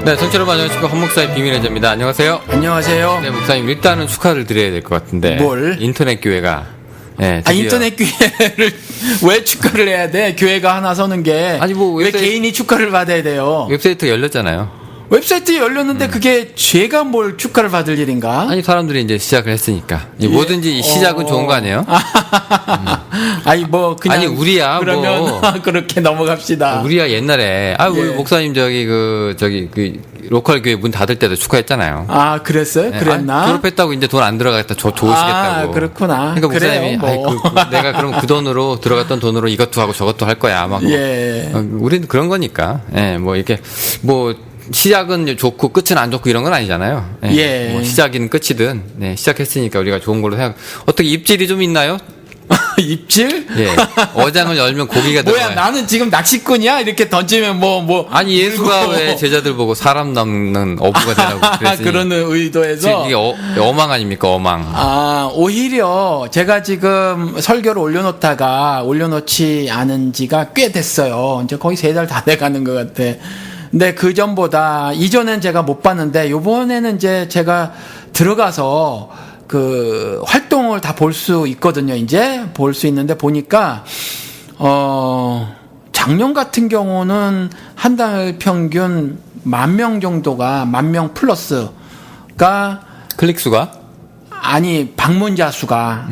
네, 청취자 여러분 안녕하십니까. 헌목사의 비밀의 저입니다. 안녕하세요. 안녕하세요. 네, 목사님 일단은 축하를 드려야 될 것 같은데. 뭘? 인터넷 교회가. 네, 인터넷 교회를 왜 축하를 해야 돼? 교회가 하나 서는 게. 아니, 뭐 왜 개인이 축하를 받아야 돼요? 웹사이트가 열렸잖아요. 웹사이트 열렸는데 그게 죄가 뭘 축하를 받을 일인가? 아니, 사람들이 이제 시작을 했으니까. 뭐든지 시작은 좋은 거 아니에요? 아니, 뭐, 그냥. 아니, 우리야, 그러면 뭐. 그렇게 넘어갑시다. 우리야 옛날에, 우리 예. 목사님 로컬 교회 문 닫을 때도 축하했잖아요. 아, 그랬어요? 네, 그랬나? 졸업했다고 이제 돈 안 들어가겠다. 좋으시겠다고. 아, 그렇구나. 그러니까 그래요, 목사님이, 뭐. 내가 그럼 그 돈으로, 들어갔던 돈으로 이것도 하고 저것도 할 거야. 막. 예. 우리는 그런 거니까. 예, 뭐 이렇게, 뭐, 시작은 좋고 끝은 안 좋고 이런 건 아니잖아요. 예. 뭐 시작이든 끝이든, 네, 시작했으니까 우리가 좋은 걸로 생각, 어떻게 입질이 좀 있나요? 입질? 예. 어장을 열면 고기가 뭐야, 들어가요. 나는 지금 낚시꾼이야? 이렇게 던지면 아니, 예수가 물고. 왜 제자들 보고 사람 남는 어부가 되라고 그랬으니. 그런 의도에서. 이게 어망 아닙니까, 어망. 오히려 제가 지금 설교를 올려놓지 않은 지가 꽤 됐어요. 이제 거의 3달 다 돼가는 것 같아. 근데 그 전보다, 이전엔 제가 못 봤는데, 요번에는 이제 제가 들어가서 그 활동을 다 볼 수 있거든요. 이제 볼 수 있는데 보니까, 작년 같은 경우는 한 달 평균 10,000명 정도가, 10,000명 플러스가, 클릭수가? 아니, 방문자 수가,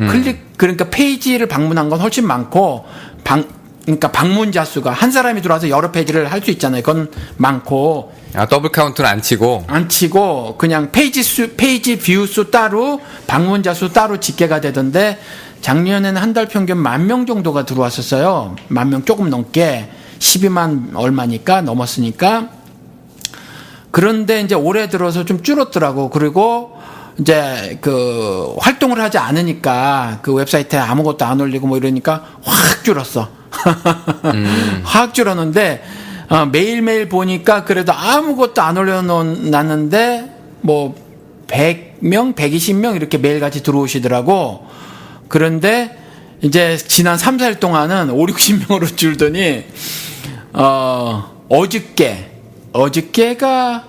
그러니까 페이지를 방문한 건 훨씬 많고, 그러니까 방문자 수가, 한 사람이 들어와서 여러 페이지를 할 수 있잖아요. 그건 많고. 더블 카운트는 안 치고. 그냥 페이지 뷰 수 따로, 방문자 수 따로 집계가 되던데, 작년에는 한 달 평균 10,000명 정도가 들어왔었어요. 10,000명 조금 넘게. 12만 얼마니까, 넘었으니까. 그런데 이제 올해 들어서 좀 줄었더라고. 그리고 이제 그 활동을 하지 않으니까 그 웹사이트에 아무것도 안 올리고 뭐 이러니까 확 줄었어. 확 줄었는데, 매일매일 보니까 그래도 아무것도 안 올려놨는데, 뭐, 100명, 120명 이렇게 매일같이 들어오시더라고. 그런데, 이제 지난 3, 4일 동안은 5, 60명으로 줄더니, 어저께가,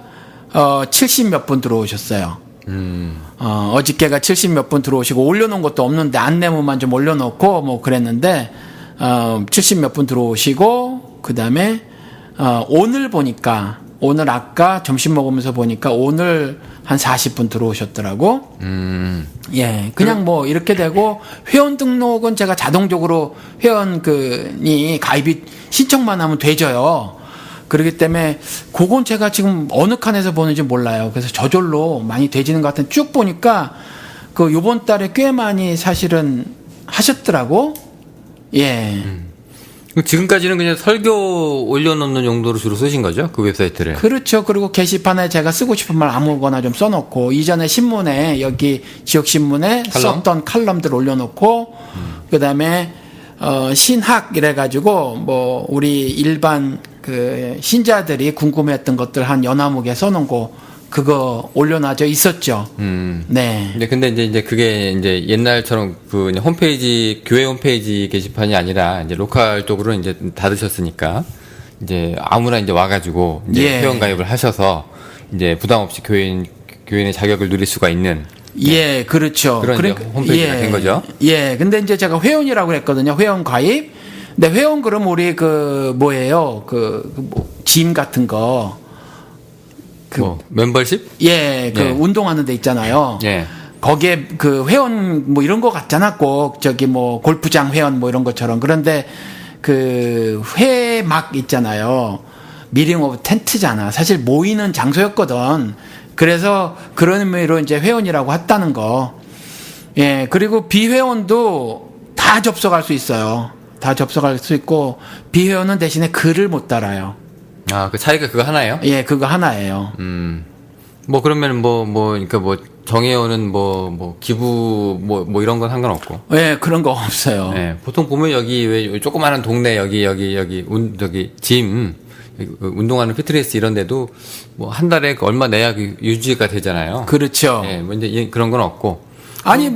70 몇 분 들어오셨어요. 어저께가 70 몇 분 들어오시고, 올려놓은 것도 없는데, 안내문만 좀 올려놓고, 뭐 그랬는데, 70 몇 분 들어오시고, 그 다음에, 오늘 아까 점심 먹으면서 보니까 오늘 한 40분 들어오셨더라고. 예, 그냥 뭐 이렇게 되고, 회원 등록은 제가 자동적으로 회원이 가입이 신청만 하면 되져요. 그렇기 때문에 그건 제가 지금 어느 칸에서 보는지 몰라요. 그래서 저절로 많이 되지는 것 같은데 쭉 보니까 그 요번 달에 꽤 많이 사실은 하셨더라고. 예. 지금까지는 그냥 설교 올려놓는 용도로 주로 쓰신 거죠? 그 웹사이트를. 그렇죠. 그리고 게시판에 제가 쓰고 싶은 말 아무거나 좀 써놓고, 이전에 신문에, 여기 지역신문에 썼던 칼럼들 올려놓고, 그 다음에, 신학 이래가지고, 뭐, 우리 일반 그 신자들이 궁금했던 것들 한 연화목에 써놓은 거, 그거 올려놔져 있었죠. 네. 근데 이제 그게 이제 옛날처럼 그 홈페이지, 교회 홈페이지 게시판이 아니라 이제 로컬 쪽으로 이제 닫으셨으니까 이제 아무나 이제 와가지고 이제 회원 가입을 하셔서 이제 부담 없이 교인의 자격을 누릴 수가 있는. 예, 그렇죠. 그런 홈페이지가 된 거죠. 예. 근데 이제 제가 회원이라고 했거든요. 회원 가입. 근데 회원 그럼 우리 짐 같은 거. 멤버십? 예, 운동하는 데 있잖아요. 예. 거기에 그 회원 뭐 이런 거 같잖아. 꼭 저기 뭐 골프장 회원 뭐 이런 것처럼. 그런데 그 회막 있잖아요. 미링 오브 텐트잖아. 사실 모이는 장소였거든. 그래서 그런 의미로 이제 회원이라고 했다는 거. 예, 그리고 비회원도 다 접속할 수 있어요. 다 접속할 수 있고, 비회원은 대신에 글을 못 달아요. 그 차이가 그거 하나예요? 예, 그거 하나예요. 뭐 그러면 그러니까 정회원은 기부 이런 건 상관없고. 예, 그런 거 없어요. 예, 보통 보면 여기 왜 조그마한 동네 여기 짐 운동하는 피트니스 이런 데도 뭐 한 달에 얼마 내야 유지가 되잖아요. 그렇죠. 예, 뭐 이제 그런 건 없고. 아니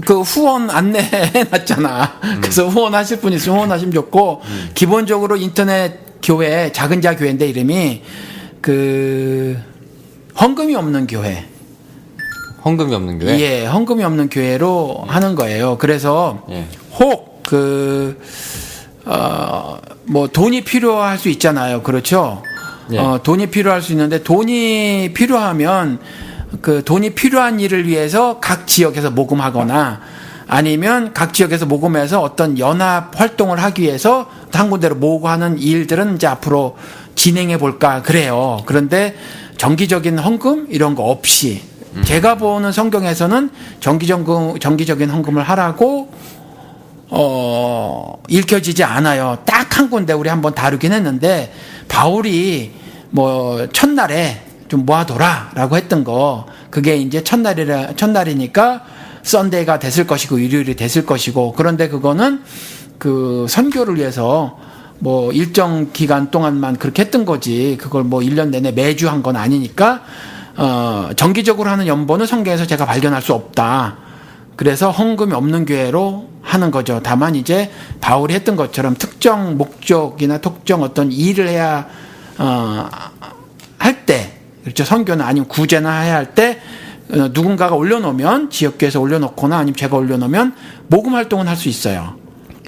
그 후원 안내해놨잖아. 그래서 후원하실 분 있으면 후원하시면 좋고, 기본적으로 인터넷 교회, 작은 자 교회인데 이름이 그 헌금이 없는 교회. 헌금이 없는 교회? 예, 헌금이 없는 교회로 하는 거예요. 그래서 예. 혹 뭐 돈이 필요할 수 있잖아요. 그렇죠? 예. 돈이 필요할 수 있는데 돈이 필요하면 그 돈이 필요한 일을 위해서 각 지역에서 모금하거나 아니면 각 지역에서 모금해서 어떤 연합 활동을 하기 위해서 한 군데로 모으고 하는 일들은 이제 앞으로 진행해 볼까 그래요. 그런데 정기적인 헌금 이런 거 없이 제가 보는 성경에서는 정기적인 헌금을 하라고 읽혀지지 않아요. 딱 한 군데 우리 한번 다루긴 했는데 바울이 뭐 첫날에 좀 모아둬라라고 했던 거 그게 이제 첫날이니까 썬데이가 됐을 것이고 일요일이 됐을 것이고 그런데 그거는 그 선교를 위해서 뭐 일정 기간 동안만 그렇게 했던 거지 그걸 뭐 1년 내내 매주 한 건 아니니까 정기적으로 하는 연보는 성경에서 제가 발견할 수 없다. 그래서 헌금이 없는 교회로 하는 거죠. 다만 이제 바울이 했던 것처럼 특정 목적이나 특정 어떤 일을 해야 할 때 그렇죠. 선교는 아니면 구제나 해야 할 때 누군가가 올려놓으면 지역교회에서 올려놓거나 아니면 제가 올려놓으면 모금 활동은 할 수 있어요.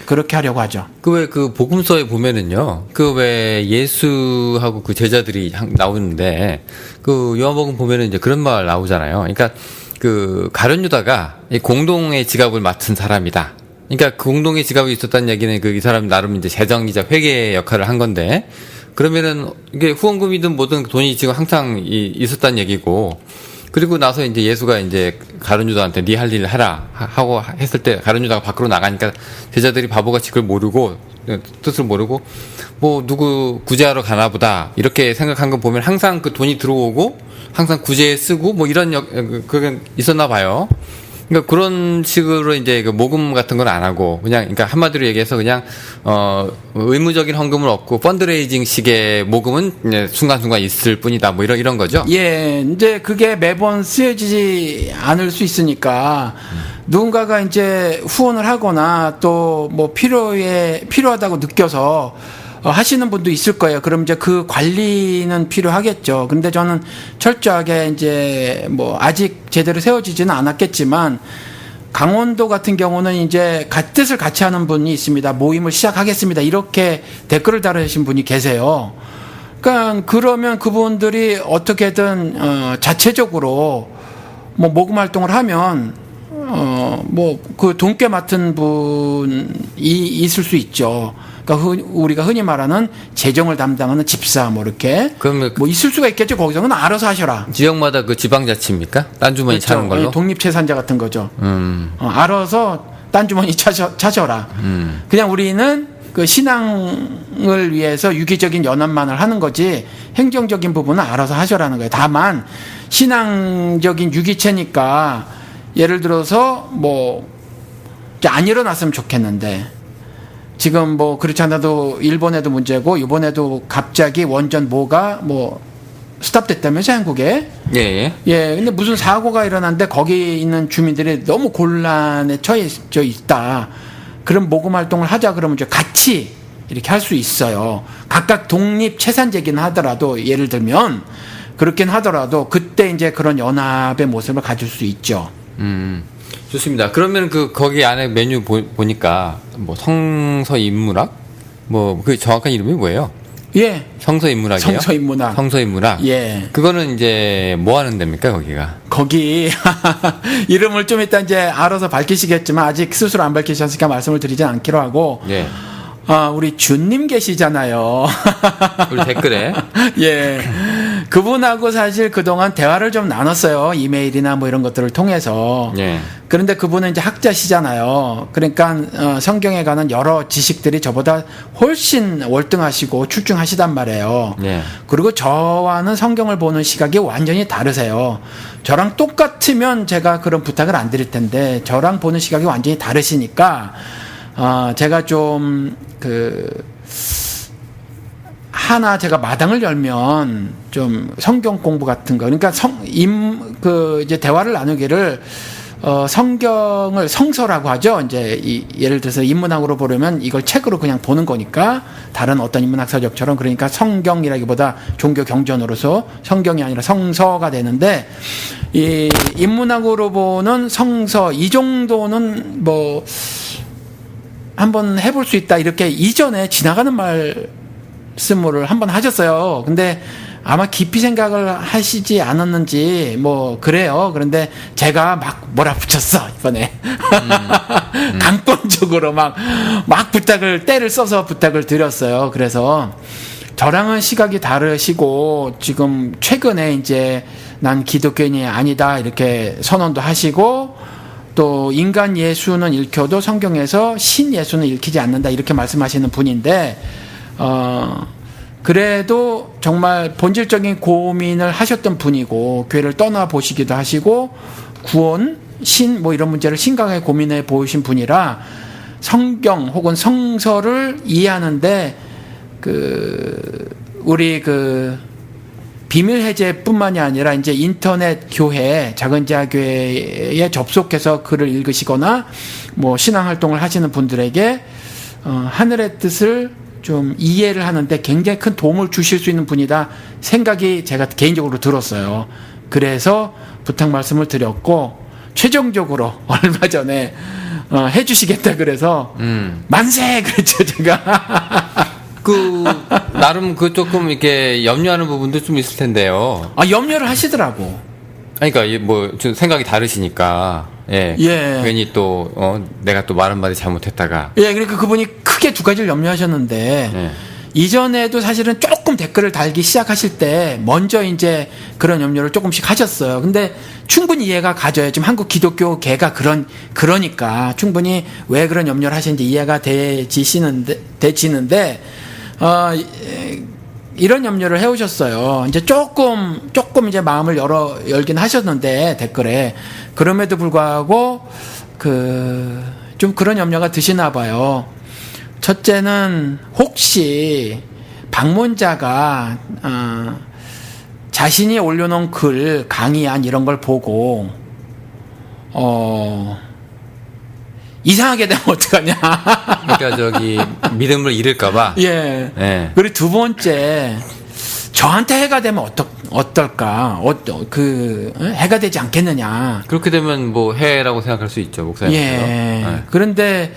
그렇게 하려고 하죠. 그 왜 그 복음서에 보면은요, 그 왜 예수하고 그 제자들이 나오는데 그 요한복음 보면은 이제 그런 말 나오잖아요. 그러니까 그 가룟 유다가 이 공동의 지갑을 맡은 사람이다. 그러니까 그 공동의 지갑이 있었다는 얘기는 그 이 사람이 나름 이제 재정이자 회계 역할을 한 건데 그러면은 이게 후원금이든 뭐든 돈이 지금 항상 있었다는 얘기고. 그리고 나서 이제 예수가 이제 가룟 유다한테 네 할 일을 하라 하고 했을 때 가룟 유다가 밖으로 나가니까 제자들이 바보같이 그걸 모르고 뜻을 모르고 뭐 누구 구제하러 가나 보다 이렇게 생각한 거 보면 항상 그 돈이 들어오고 항상 구제에 쓰고 뭐 이런 그게 있었나 봐요. 그러니까 그런 식으로 이제 그 모금 같은 건 안 하고 그냥 그러니까 한마디로 얘기해서 그냥 의무적인 헌금은 없고 펀드레이징 식의 모금은 이제 순간순간 있을 뿐이다. 뭐 이런 거죠. 예, 이제 그게 매번 쓰여지지 않을 수 있으니까 누군가가 이제 후원을 하거나 또 뭐 필요하다고 느껴서 하시는 분도 있을 거예요. 그럼 이제 그 관리는 필요하겠죠. 근데 저는 철저하게 이제 뭐 아직 제대로 세워지지는 않았겠지만 강원도 같은 경우는 이제 뜻을 같이 하는 분이 있습니다. 모임을 시작하겠습니다. 이렇게 댓글을 달으신 분이 계세요. 그러니까 그러면 그분들이 어떻게든 자체적으로 뭐 모금 활동을 하면 뭐 그 돈꽤 맡은 분이 있을 수 있죠. 그러니까 우리가 흔히 말하는 재정을 담당하는 집사 뭐 이렇게 그러면 뭐 있을 수가 있겠죠. 거기서는 알아서 하셔라. 지역마다 그 지방자치입니까? 딴 주머니 그렇죠. 차는 걸로? 독립채산자 같은 거죠. 알아서 딴 주머니 차셔라. 그냥 우리는 그 신앙을 위해서 유기적인 연합만을 하는 거지 행정적인 부분은 알아서 하셔라는 거예요. 다만 신앙적인 유기체니까 예를 들어서 뭐 안 일어났으면 좋겠는데 지금 뭐 그렇지 않아도 일본에도 문제고 이번에도 갑자기 원전 뭐가 뭐 스탑됐다면서 한국에 예. 예 근데 무슨 사고가 일어났는데 거기 있는 주민들이 너무 곤란에 처해져 있다. 그런 모금 활동을 하자 그러면 이제 같이 이렇게 할 수 있어요. 각각 독립 채산제긴 하더라도 예를 들면 그렇긴 하더라도 그때 이제 그런 연합의 모습을 가질 수 있죠. 좋습니다. 그러면 그 거기 안에 메뉴 보니까 뭐 성서인문학 뭐 그 정확한 이름이 뭐예요? 예. 성서인문학이에요? 성서인문학. 성서인문학. 예. 그거는 이제 뭐 하는 데입니까, 거기가? 거기 이름을 좀 이따 이제 알아서 밝히시겠지만 아직 스스로 안 밝히셨으니까 말씀을 드리진 않기로 하고. 예. 우리 주님 계시잖아요. 우리 댓글에. 예. 그분하고 사실 그동안 대화를 좀 나눴어요. 이메일이나 뭐 이런 것들을 통해서. 예. 그런데 그분은 이제 학자시잖아요. 그러니까 성경에 관한 여러 지식들이 저보다 훨씬 월등하시고 출중하시단 말이에요. 예. 그리고 저와는 성경을 보는 시각이 완전히 다르세요. 저랑 똑같으면 제가 그런 부탁을 안 드릴 텐데 저랑 보는 시각이 완전히 다르시니까 제가 좀 하나 제가 마당을 열면 좀 성경 공부 같은 거 그러니까 이제 대화를 나누기를 성경을 성서라고 하죠. 이제 예를 들어서 인문학으로 보려면 이걸 책으로 그냥 보는 거니까 다른 어떤 인문학 서적처럼 그러니까 성경이라기보다 종교 경전으로서 성경이 아니라 성서가 되는데 이 인문학으로 보는 성서 이 정도는 뭐 한번 해볼 수 있다 이렇게 이전에 지나가는 말씀을 한번 하셨어요. 근데 아마 깊이 생각을 하시지 않았는지 뭐 그래요. 그런데 제가 막 몰아붙였어 이번에 강권적으로 막 부탁을 때를 써서 부탁을 드렸어요. 그래서 저랑은 시각이 다르시고 지금 최근에 이제 난 기독교인이 아니다 이렇게 선언도 하시고 또 인간 예수는 읽혀도 성경에서 신 예수는 읽히지 않는다 이렇게 말씀하시는 분인데 그래도 정말 본질적인 고민을 하셨던 분이고 교회를 떠나보시기도 하시고 구원, 신 뭐 이런 문제를 심각하게 고민해 보신 분이라 성경 혹은 성서를 이해하는데 우리 비밀 해제뿐만이 아니라 이제 인터넷 교회 작은 지하 교회에 접속해서 글을 읽으시거나 뭐 신앙 활동을 하시는 분들에게 하늘의 뜻을 좀 이해를 하는데 굉장히 큰 도움을 주실 수 있는 분이다 생각이 제가 개인적으로 들었어요. 그래서 부탁 말씀을 드렸고 최종적으로 얼마 전에 해주시겠다 그래서 만세 그랬죠 제가. 나름 조금 이렇게 염려하는 부분도 좀 있을 텐데요. 염려를 하시더라고. 그러니까 좀 생각이 다르시니까 예. 괜히 또 내가 또 말 한마디 잘못했다가 그러니까 그분이 크게 두 가지를 염려하셨는데 이전에도 사실은 조금 댓글을 달기 시작하실 때 먼저 이제 그런 염려를 조금씩 하셨어요. 근데 충분히 이해가 가져요. 지금 한국 기독교계가 그러니까 충분히 왜 그런 염려를 하시는지 이해가 되지는데 이런 염려를 해오셨어요. 이제 조금 이제 마음을 열긴 하셨는데 댓글에 그럼에도 불구하고 좀 그런 염려가 드시나 봐요. 첫째는 혹시 방문자가 자신이 올려놓은 글, 강의안 이런 걸 보고 이상하게 되면 어떡하냐. 그러니까 믿음을 잃을까봐. 그리고 두 번째, 저한테 해가 되면 어떨까? 해가 되지 않겠느냐. 그렇게 되면 뭐 해라고 생각할 수 있죠, 목사님. 그런데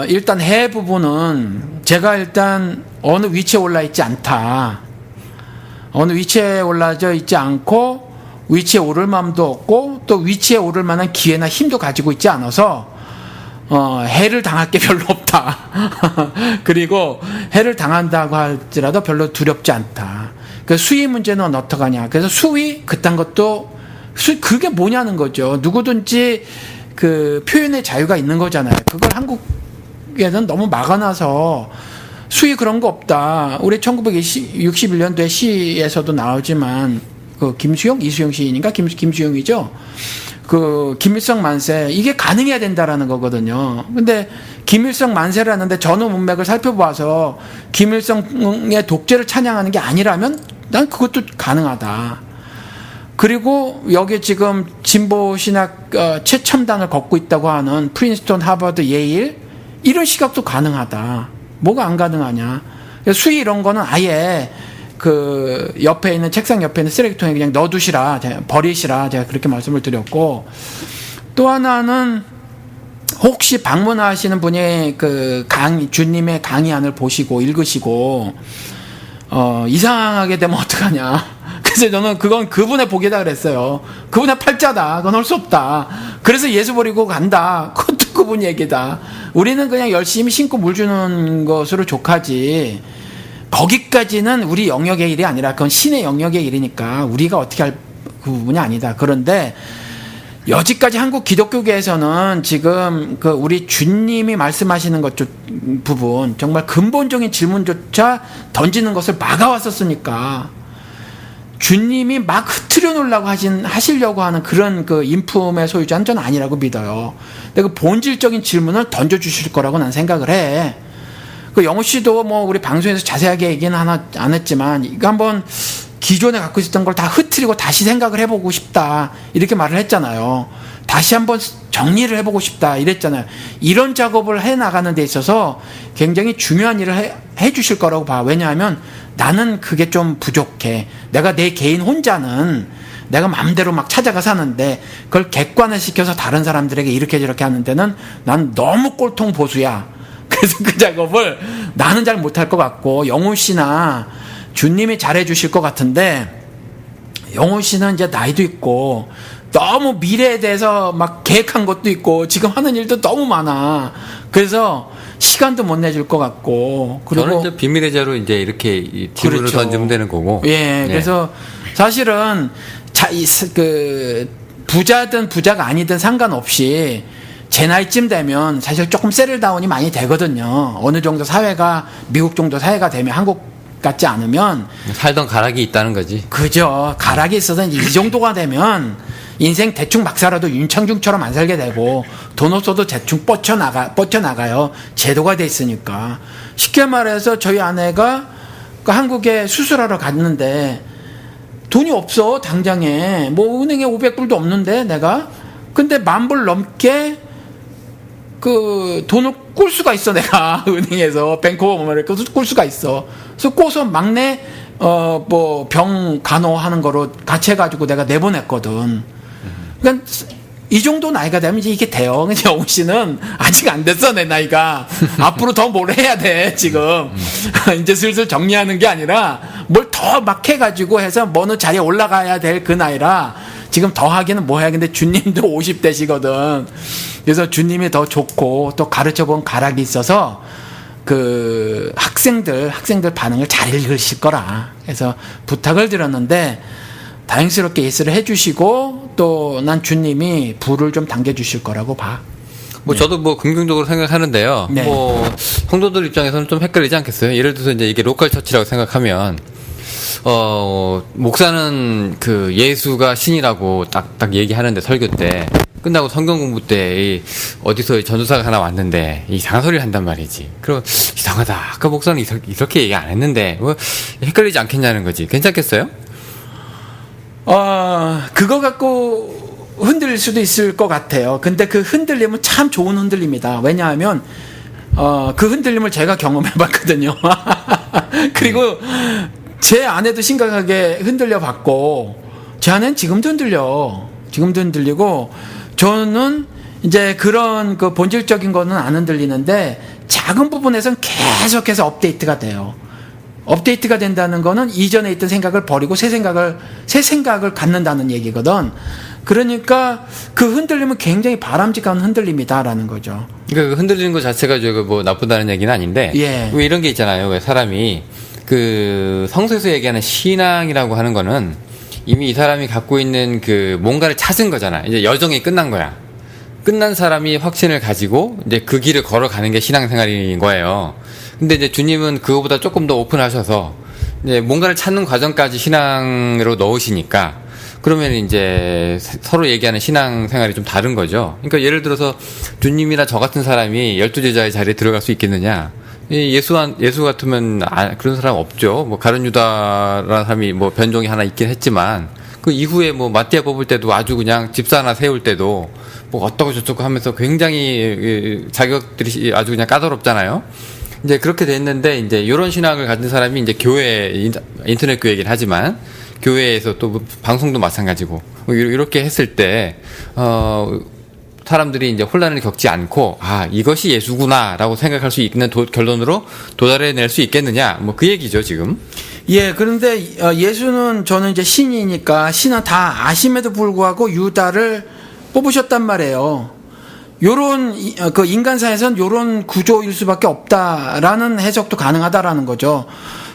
일단 해 부분은 제가 일단 어느 위치에 올라 있지 않다. 어느 위치에 올라져 있지 않고 위치에 오를 마음도 없고 또 위치에 오를 만한 기회나 힘도 가지고 있지 않아서 해를 당할 게 별로 없다. 그리고 해를 당한다고 할지라도 별로 두렵지 않다. 그 수위 문제는 어떡하냐. 그래서 수위 그딴 것도 그게 뭐냐는 거죠. 누구든지 표현의 자유가 있는 거잖아요. 그걸 한국에는 너무 막아놔서 수위 그런 거 없다. 우리 1961년도에 시에서도 나오지만 김수영, 이수영 시인인가? 김수영이죠. 김일성 만세 이게 가능해야 된다라는 거거든요. 근데 김일성 만세를 하는데 전후 문맥을 살펴봐서 김일성의 독재를 찬양하는 게 아니라면 난 그것도 가능하다. 그리고 여기 지금 진보 신학 최첨단을 걷고 있다고 하는 프린스턴, 하버드, 예일 이런 시각도 가능하다. 뭐가 안 가능하냐? 수위 이런 거는 아예 옆에 있는 책상 옆에 있는 쓰레기통에 그냥 넣어두시라, 버리시라 제가 그렇게 말씀을 드렸고 또 하나는 혹시 방문하시는 분이 주님의 강의안을 보시고 읽으시고 이상하게 되면 어떡하냐. 그래서 저는 그건 그분의 복이다 그랬어요. 그분의 팔자다. 그건 할 수 없다. 그래서 예수 버리고 간다. 그것도 그분 얘기다. 우리는 그냥 열심히 신고 물 주는 것으로 족하지. 거기까지는 우리 영역의 일이 아니라 그건 신의 영역의 일이니까 우리가 어떻게 할 그 부분이 아니다. 그런데 여지까지 한국 기독교계에서는 지금 우리 주님이 말씀하시는 것 부분 정말 근본적인 질문조차 던지는 것을 막아왔었으니까 주님이 막 흐트려 놓으려고 하시려고 하는 그런 인품의 소유자는 저는 아니라고 믿어요. 근데 본질적인 질문을 던져주실 거라고 난 생각을 해. 영호 씨도 뭐 우리 방송에서 자세하게 얘기는 안 했지만 이거 한번 기존에 갖고 있었던 걸 다 흐트리고 다시 생각을 해보고 싶다. 이렇게 말을 했잖아요. 다시 한번 정리를 해보고 싶다. 이랬잖아요. 이런 작업을 해나가는 데 있어서 굉장히 중요한 일을 해 주실 거라고 봐. 왜냐하면 나는 그게 좀 부족해. 내가 내 개인 혼자는 내가 마음대로 막 찾아가 사는데 그걸 객관화 시켜서 다른 사람들에게 이렇게 저렇게 하는 데는 난 너무 꼴통 보수야. 그래서 그 작업을 나는 잘 못할 것 같고 영호 씨나 주님이 잘해 주실 것 같은데, 영호 씨는 이제 나이도 있고 너무 미래에 대해서 막 계획한 것도 있고 지금 하는 일도 너무 많아. 그래서 시간도 못 내줄 것 같고. 그리고 저는 이제 비밀의 자로 이제 이렇게 이 팁을 그렇죠. 던지면 되는 거고. 예, 그래서 사실은 그 부자든 부자가 아니든 상관없이 제 나이쯤 되면 사실 조금 세틀다운이 많이 되거든요. 어느 정도 사회가 미국 정도 사회가 되면 한국 같지 않으면 살던 가락이 있다는 거지. 그죠. 가락이 있어서 이제 이 정도가 되면 인생 대충 막 살아도 윤창중처럼 안 살게 되고 돈 없어도 대충 뻗쳐나가요. 제도가 돼 있으니까. 쉽게 말해서 저희 아내가 그 한국에 수술하러 갔는데 돈이 없어. 당장에 뭐 은행에 500불도 없는데 내가 근데 10,000불 넘게 그 돈을 꿀 수가 있어. 내가 은행에서 뱅크 오브 아메리카 꿀 수가 있어. 그래서 꿔서 막내 뭐 병 간호하는 거로 같이 해가지고 내가 내보냈거든. 그러니까 이 정도 나이가 되면 이제 이게 돼요. 근데 영우 씨는 아직 안 됐어. 내 나이가 앞으로 더 뭘 해야 돼 지금. 이제 슬슬 정리하는 게 아니라 뭘 더 막 해가지고 해서 어느 자리에 올라가야 될 그 나이라 지금 더 하기는 뭐 해야. 근데 주님도 50대시거든. 그래서 주님이 더 좋고 또 가르쳐본 가락이 있어서 그 학생들 반응을 잘 읽으실 거라. 그래서 부탁을 드렸는데 다행스럽게 예스를 해주시고 또 난 주님이 불을 좀 당겨주실 거라고 봐. 뭐 저도 뭐 긍정적으로 생각하는데요. 네. 뭐 성도들 입장에서는 좀 헷갈리지 않겠어요? 예를 들어서 이제 이게 로컬 처치라고 생각하면 목사는 그 예수가 신이라고 딱 얘기하는데 설교 때 끝나고 성경 공부 때 어디서 전도사가 하나 왔는데 이상한 소리를 한단 말이지. 그럼 이상하다. 아까 목사는 이렇게 얘기 안 했는데 뭐 헷갈리지 않겠냐는 거지. 괜찮겠어요? 그거 갖고 흔들릴 수도 있을 것 같아요. 근데 그 흔들림은 참 좋은 흔들림이다. 왜냐하면 그 흔들림을 제가 경험해 봤거든요. 그리고 제 아내도 심각하게 흔들려 봤고 제 아내는 지금도 흔들리고 저는 이제 그런 그 본질적인 거는 안 흔들리는데 작은 부분에서는 계속해서 업데이트가 돼요. 업데이트가 된다는 거는 이전에 있던 생각을 버리고 새 생각을 갖는다는 얘기거든. 그러니까 그 흔들림은 굉장히 바람직한 흔들림이다라는 거죠. 그러니까 그 흔들리는 것 자체가 뭐 나쁘다는 얘기는 아닌데 예. 왜 이런 게 있잖아요. 왜 사람이 그 성서에서 얘기하는 신앙이라고 하는 거는 이미 이 사람이 갖고 있는 그 뭔가를 찾은 거잖아. 이제 여정이 끝난 거야. 끝난 사람이 확신을 가지고 이제 그 길을 걸어가는 게 신앙생활인 거예요. 근데 이제 주님은 그거보다 조금 더 오픈하셔서 이제 뭔가를 찾는 과정까지 신앙으로 넣으시니까 그러면 이제 서로 얘기하는 신앙생활이 좀 다른 거죠. 그러니까 예를 들어서 주님이나 저 같은 사람이 12제자의 자리에 들어갈 수 있겠느냐? 예수 같으면 그런 사람 없죠. 뭐 가룟 유다라는 사람이 뭐 변종이 하나 있긴 했지만 그 이후에 뭐 마띠아 뽑을 때도 아주 그냥 집사 하나 세울 때도 뭐 어떠고 저쩌고 하면서 굉장히 자격들이 아주 그냥 까다롭잖아요. 이제 그렇게 됐는데 이제 이런 신앙을 가진 사람이 이제 교회 인터넷 교회이긴 하지만 교회에서 또 방송도 마찬가지고 이렇게 했을 때 사람들이 이제 혼란을 겪지 않고 이것이 예수구나라고 생각할 수 있는 결론으로 도달해낼 수 있겠느냐 뭐 그 얘기죠 지금. 예, 그런데 예수는 저는 이제 신이니까 신은 다 아심에도 불구하고 유다를 뽑으셨단 말이에요. 요런 그 인간사에서는 요런 구조일 수밖에 없다라는 해석도 가능하다라는 거죠.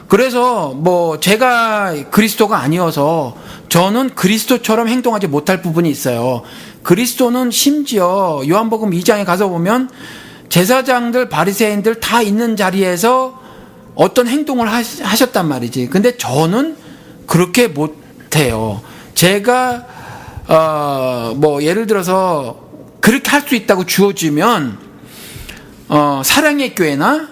그래서 뭐 제가 그리스도가 아니어서 저는 그리스도처럼 행동하지 못할 부분이 있어요. 그리스도는 심지어 요한복음 2장에 가서 보면 제사장들 바리새인들 다 있는 자리에서 어떤 행동을 하셨단 말이지. 근데 저는 그렇게 못해요. 제가 뭐 예를 들어서 그렇게 할 수 있다고 주어지면 사랑의 교회나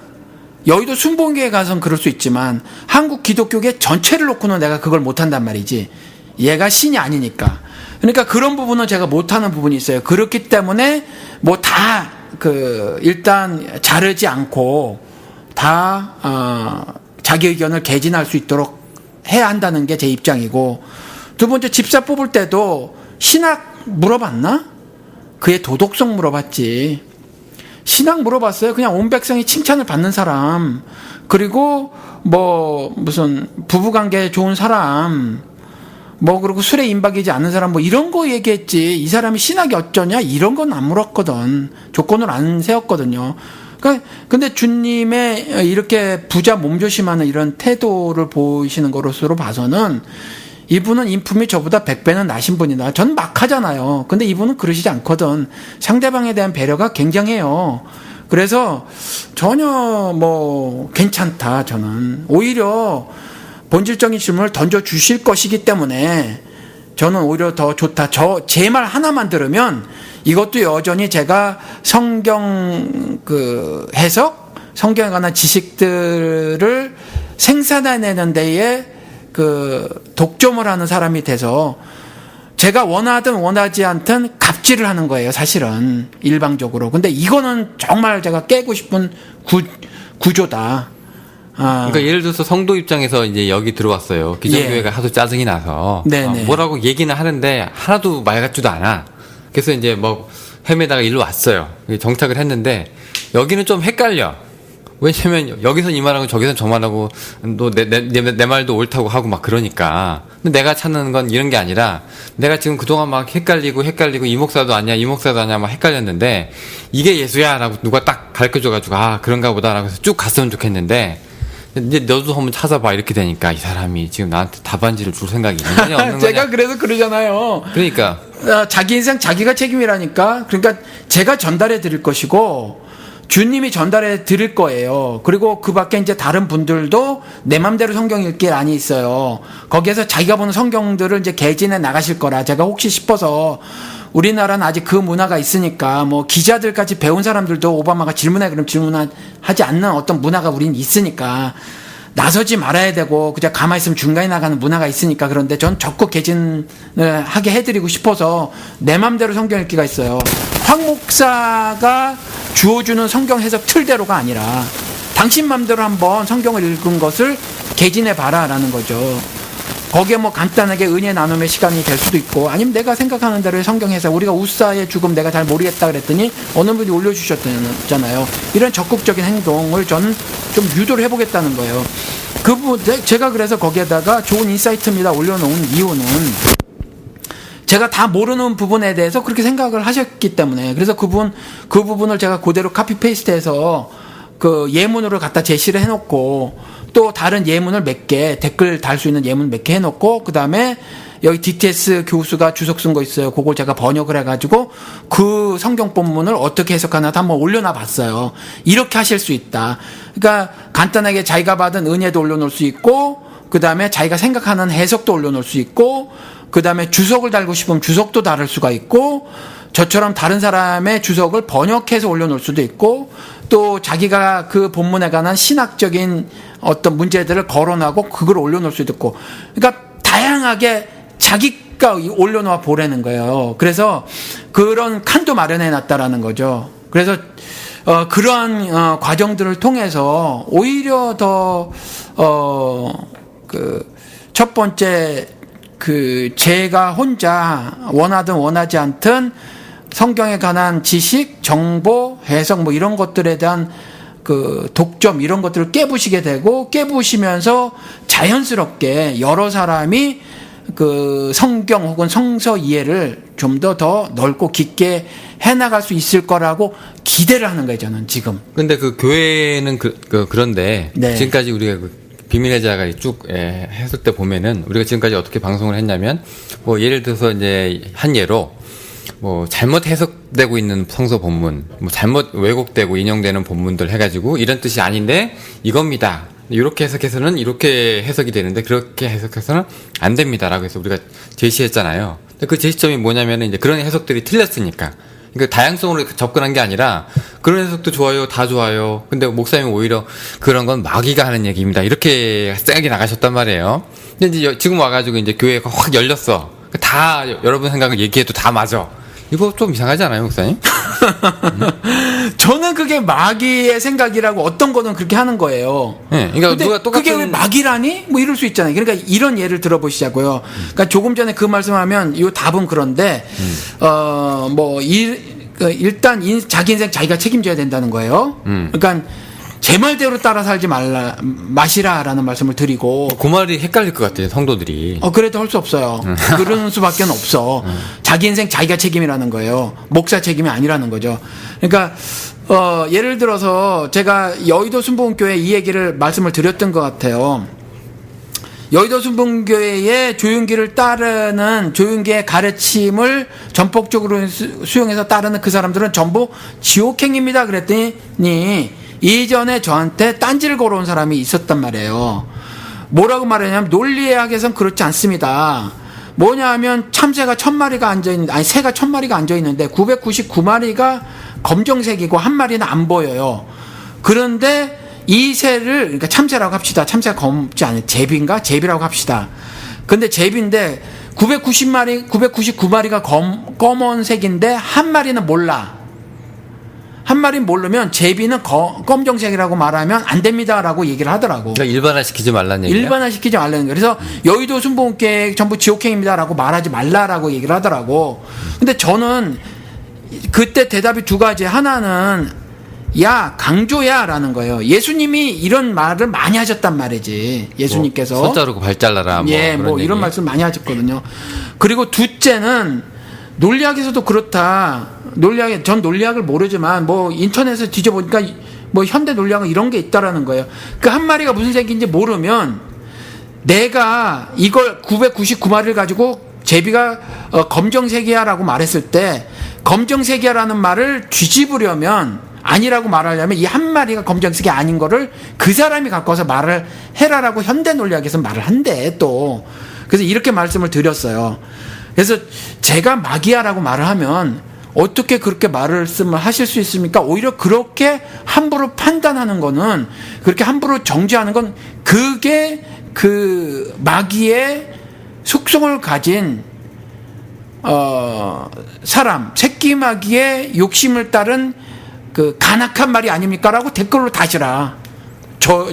여의도 순복음교회 가서는 그럴 수 있지만 한국 기독교계 전체를 놓고는 내가 그걸 못한단 말이지. 얘가 신이 아니니까. 그러니까 그런 부분은 제가 못하는 부분이 있어요. 그렇기 때문에 뭐 다 일단 자르지 않고 다 자기 의견을 개진할 수 있도록 해야 한다는 게 제 입장이고, 두 번째 집사 뽑을 때도 신학 물어봤나? 그의 도덕성 물어봤지. 신학 물어봤어요. 그냥 온 백성이 칭찬을 받는 사람, 그리고 뭐 무슨 부부관계 좋은 사람, 뭐 그리고 술에 임박이지 않는 사람, 뭐 이런 거 얘기했지. 이 사람이 신학이 어쩌냐 이런 건 안 물었거든. 조건을 안 세웠거든요. 그러니까 근데 주님의 이렇게 부자 몸조심하는 이런 태도를 보이시는 것으로 봐서는 이분은 인품이 저보다 100배는 나신 분이다. 전 막 하잖아요. 근데 이분은 그러시지 않거든. 상대방에 대한 배려가 굉장해요. 그래서 전혀 뭐 괜찮다. 저는 오히려 본질적인 질문을 던져 주실 것이기 때문에 저는 오히려 더 좋다. 제 말 하나만 들으면 이것도 여전히 제가 성경 해석, 성경에 관한 지식들을 생산해내는 데에 독점을 하는 사람이 돼서 제가 원하든 원하지 않든 갑질을 하는 거예요. 사실은 일방적으로. 근데 이거는 정말 제가 깨고 싶은 구조다. 그러니까 예를 들어서 성도 입장에서 이제 여기 들어왔어요. 기존교회가 하도 짜증이 나서 뭐라고 얘기는 하는데 하나도 말 같지도 않아. 그래서 이제 뭐 헤매다가 일로 왔어요. 정착을 했는데 여기는 좀 헷갈려. 왜냐면 여기선 이 말하고 저기선 저 말하고 너 내 말도 옳다고 하고 막 그러니까. 근데 내가 찾는 건 이런 게 아니라 내가 지금 그동안 막 헷갈리고 이 목사도 아니야 이 목사도 아니야 막 헷갈렸는데 이게 예수야 라고 누가 딱 가르쳐줘가지고 아 그런가 보다 라고 해서 쭉 갔으면 좋겠는데 이제 너도 한번 찾아봐 이렇게 되니까 이 사람이 지금 나한테 답안지를 줄 생각이 있는 거냐 없는 거냐. 제가 그래서 그러잖아요. 그러니까 자기 인생 자기가 책임이라니까. 그러니까 제가 전달해 드릴 것이고 주님이 전달해 드릴 거예요. 그리고 그 밖에 이제 다른 분들도 내 맘대로 성경 읽기 란이 있어요. 거기에서 자기가 보는 성경들을 이제 개진해 나가실 거라 제가 혹시 싶어서. 우리나라는 아직 그 문화가 있으니까 뭐 기자들까지 배운 사람들도 오바마가 질문해 그럼 질문하지 않는 어떤 문화가 우린 있으니까 나서지 말아야 되고 그냥 가만히 있으면 중간에 나가는 문화가 있으니까. 그런데 전 적극 개진을 하게 해드리고 싶어서 내 맘대로 성경 읽기가 있어요. 황 목사가 주어주는 성경 해석 틀대로가 아니라 당신 맘대로 한번 성경을 읽은 것을 개진해 봐라 라는 거죠. 거기에 뭐 간단하게 은혜 나눔의 시간이 될 수도 있고 아니면 내가 생각하는 대로의 성경 해석. 우리가 우사의 죽음 내가 잘 모르겠다 그랬더니 어느 분이 올려주셨잖아요. 이런 적극적인 행동을 저는 좀 유도를 해보겠다는 거예요. 제가 그래서 거기에다가 좋은 인사이트입니다 올려놓은 이유는 제가 다 모르는 부분에 대해서 그렇게 생각을 하셨기 때문에. 그래서 그 부분을 제가 그대로 카피페이스트해서 그 예문으로 갖다 제시를 해놓고 또 다른 예문을 몇 개 댓글 달 수 있는 예문 몇 개 해놓고 그 다음에 여기 DTS 교수가 주석 쓴 거 있어요. 그걸 제가 번역을 해가지고 그 성경 본문을 어떻게 해석하나도 한번 올려놔 봤어요. 이렇게 하실 수 있다. 그러니까 간단하게 자기가 받은 은혜도 올려놓을 수 있고 그 다음에 자기가 생각하는 해석도 올려놓을 수 있고 그 다음에 주석을 달고 싶으면 주석도 다를 수가 있고 저처럼 다른 사람의 주석을 번역해서 올려놓을 수도 있고 또 자기가 그 본문에 관한 신학적인 어떤 문제들을 거론하고 그걸 올려놓을 수도 있고 그러니까 다양하게 자기가 올려놓아 보라는 거예요. 그래서 그런 칸도 마련해 놨다라는 거죠. 그래서 그러한 과정들을 통해서 오히려 더 첫 번째 제가 혼자 원하든 원하지 않든 성경에 관한 지식, 정보, 해석 뭐 이런 것들에 대한 독점 이런 것들을 깨부시게 되고 깨부시면서 자연스럽게 여러 사람이 성경 혹은 성서 이해를 좀 더 넓고 깊게 해나갈 수 있을 거라고 기대를 하는 거예요, 저는 지금. 근데 그 교회는 그런데 네. 지금까지 우리가 비밀의 자가 쭉 했을 때 보면은 우리가 지금까지 어떻게 방송을 했냐면 뭐 예를 들어서 이제 한 예로 뭐 잘못 해석되고 있는 성서 본문, 뭐 잘못 왜곡되고 인용되는 본문들 해가지고 이런 뜻이 아닌데 이겁니다. 이렇게 해석해서는 이렇게 해석이 되는데 그렇게 해석해서는 안 됩니다라고 해서 우리가 제시했잖아요. 근데 그 제시점이 뭐냐면은 이제 그런 해석들이 틀렸으니까 그러니까 다양성으로 접근한 게 아니라 그런 해석도 좋아요, 다 좋아요. 근데 목사님은 오히려 그런 건 마귀가 하는 얘기입니다. 이렇게 세게 나가셨단 말이에요. 근데 이제 지금 와가지고 이제 교회가 확 열렸어. 다 여러분 생각을 얘기해도 다 맞아. 이거 좀 이상하지 않아요, 목사님? 저는 그게 마귀의 생각이라고 어떤 거는 그렇게 하는 거예요. 네, 그러니까 근데 누가 똑같은 그게 왜 마귀라니? 뭐 이럴 수 있잖아요. 그러니까 이런 예를 들어보시자고요. 그러니까 조금 전에 그 말씀하면 이 답은 그런데 일단 자기 인생 자기가 책임져야 된다는 거예요. 그러니까 제 말대로 따라 살지 마시라라는 말씀을 드리고. 그 말이 헷갈릴 것 같아요, 성도들이. 그래도 할 수 없어요. 그러는 수밖에 없어. 자기 인생 자기가 책임이라는 거예요. 목사 책임이 아니라는 거죠. 그러니까 예를 들어서 제가 여의도 순복음교회 이 얘기를 말씀을 드렸던 것 같아요. 여의도 순복음교회의 조윤기를 따르는 조윤기의 가르침을 전폭적으로 수용해서 따르는 그 사람들은 전부 지옥행입니다. 그랬더니 이전에 저한테 딴지를 걸어온 사람이 있었단 말이에요. 뭐라고 말하냐면 논리학에선 그렇지 않습니다. 뭐냐 하면 참새가 1000마리가 앉아있는데, 아니 새가 1000마리가 앉아있는데 999마리가 검정색이고 한 마리는 안 보여요. 그런데 이 새를, 그러니까 참새라고 합시다. 참새가 검지 않아요. 제비인가? 제비라고 합시다. 근데 제비인데 999마리가 검은색인데 한 마리는 몰라. 한 마리 모르면 제비는 검정색이라고 말하면 안 됩니다라고 얘기를 하더라고. 그러니까 일반화시키지 말라는 얘기야? 일반화시키지 말라는 거예요. 그래서 여의도 순복음교회 전부 지옥행입니다라고 말하지 말라라고 얘기를 하더라고. 근데 저는 그때 대답이 두 가지. 하나는 야 강조야라는 거예요. 예수님이 이런 말을 많이 하셨단 말이지. 예수님께서 손 자르고 발 잘라라. 뭐 이런 말씀 많이 하셨거든요. 그리고 둘째는 논리학에서도 그렇다. 전 논리학을 모르지만 뭐 인터넷에 뒤져보니까 뭐 현대 논리학은 이런 게 있다라는 거예요. 그 한 마리가 무슨 색인지 모르면 내가 이걸 999마리를 가지고 제비가 검정색이야라고 말했을 때 검정색이야라는 말을 뒤집으려면 아니라고 말하려면 이 한 마리가 검정색이 아닌 거를 그 사람이 갖고 와서 말을 해라라고 현대 논리학에서 말을 한대 또. 그래서 이렇게 말씀을 드렸어요. 그래서 제가 마귀야라고 말을 하면 어떻게 그렇게 말씀을 하실 수 있습니까? 오히려 그렇게 함부로 판단하는 거는, 그렇게 함부로 정죄하는 건 그게 그 마귀의 속성을 가진 사람, 새끼 마귀의 욕심을 따른 그 간악한 말이 아닙니까라고 댓글로 다시라.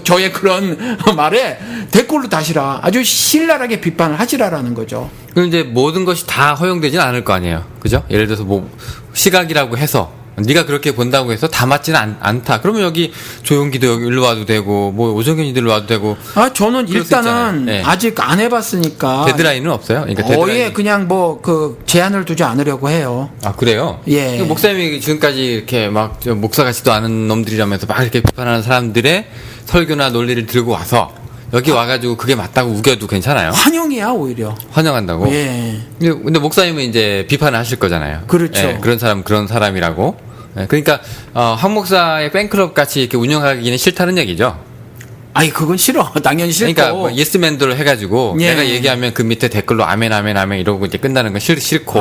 저의 그런 말에 댓글로 다시라. 아주 신랄하게 비판을 하시라라는 거죠. 그럼 이제 모든 것이 다 허용되진 않을 거 아니에요. 그죠? 예를 들어서 뭐 시각이라고 해서 네가 그렇게 본다고 해서 다 맞지는 않다. 그러면 여기 조용기도 여기 일로 와도 되고 뭐 오정현이도 일로 와도 되고. 저는 일단은 네. 아직 안 해봤으니까 데드라인은 없어요. 그러니까 데드라인. 그냥 뭐 그 제한을 두지 않으려고 해요. 아 그래요? 예. 목사님이 지금까지 이렇게 막 목사 같지도 않은 놈들이라면서 막 이렇게 비판하는 사람들의 설교나 논리를 들고 와서 여기 와가지고 그게 맞다고 우겨도 괜찮아요? 환영이야 오히려. 환영한다고? 예. 근데 목사님은 이제 비판을 하실 거잖아요. 그렇죠. 예, 그런 사람이라고. 예, 그러니까 한 목사의 팬클럽 같이 이렇게 운영하기는 싫다는 얘기죠. 아니 그건 싫어. 당연히 싫고. 그러니까 뭐 예스맨들을 해가지고 예. 내가 얘기하면 그 밑에 댓글로 아멘 이러고 이제 끝나는 건 싫고.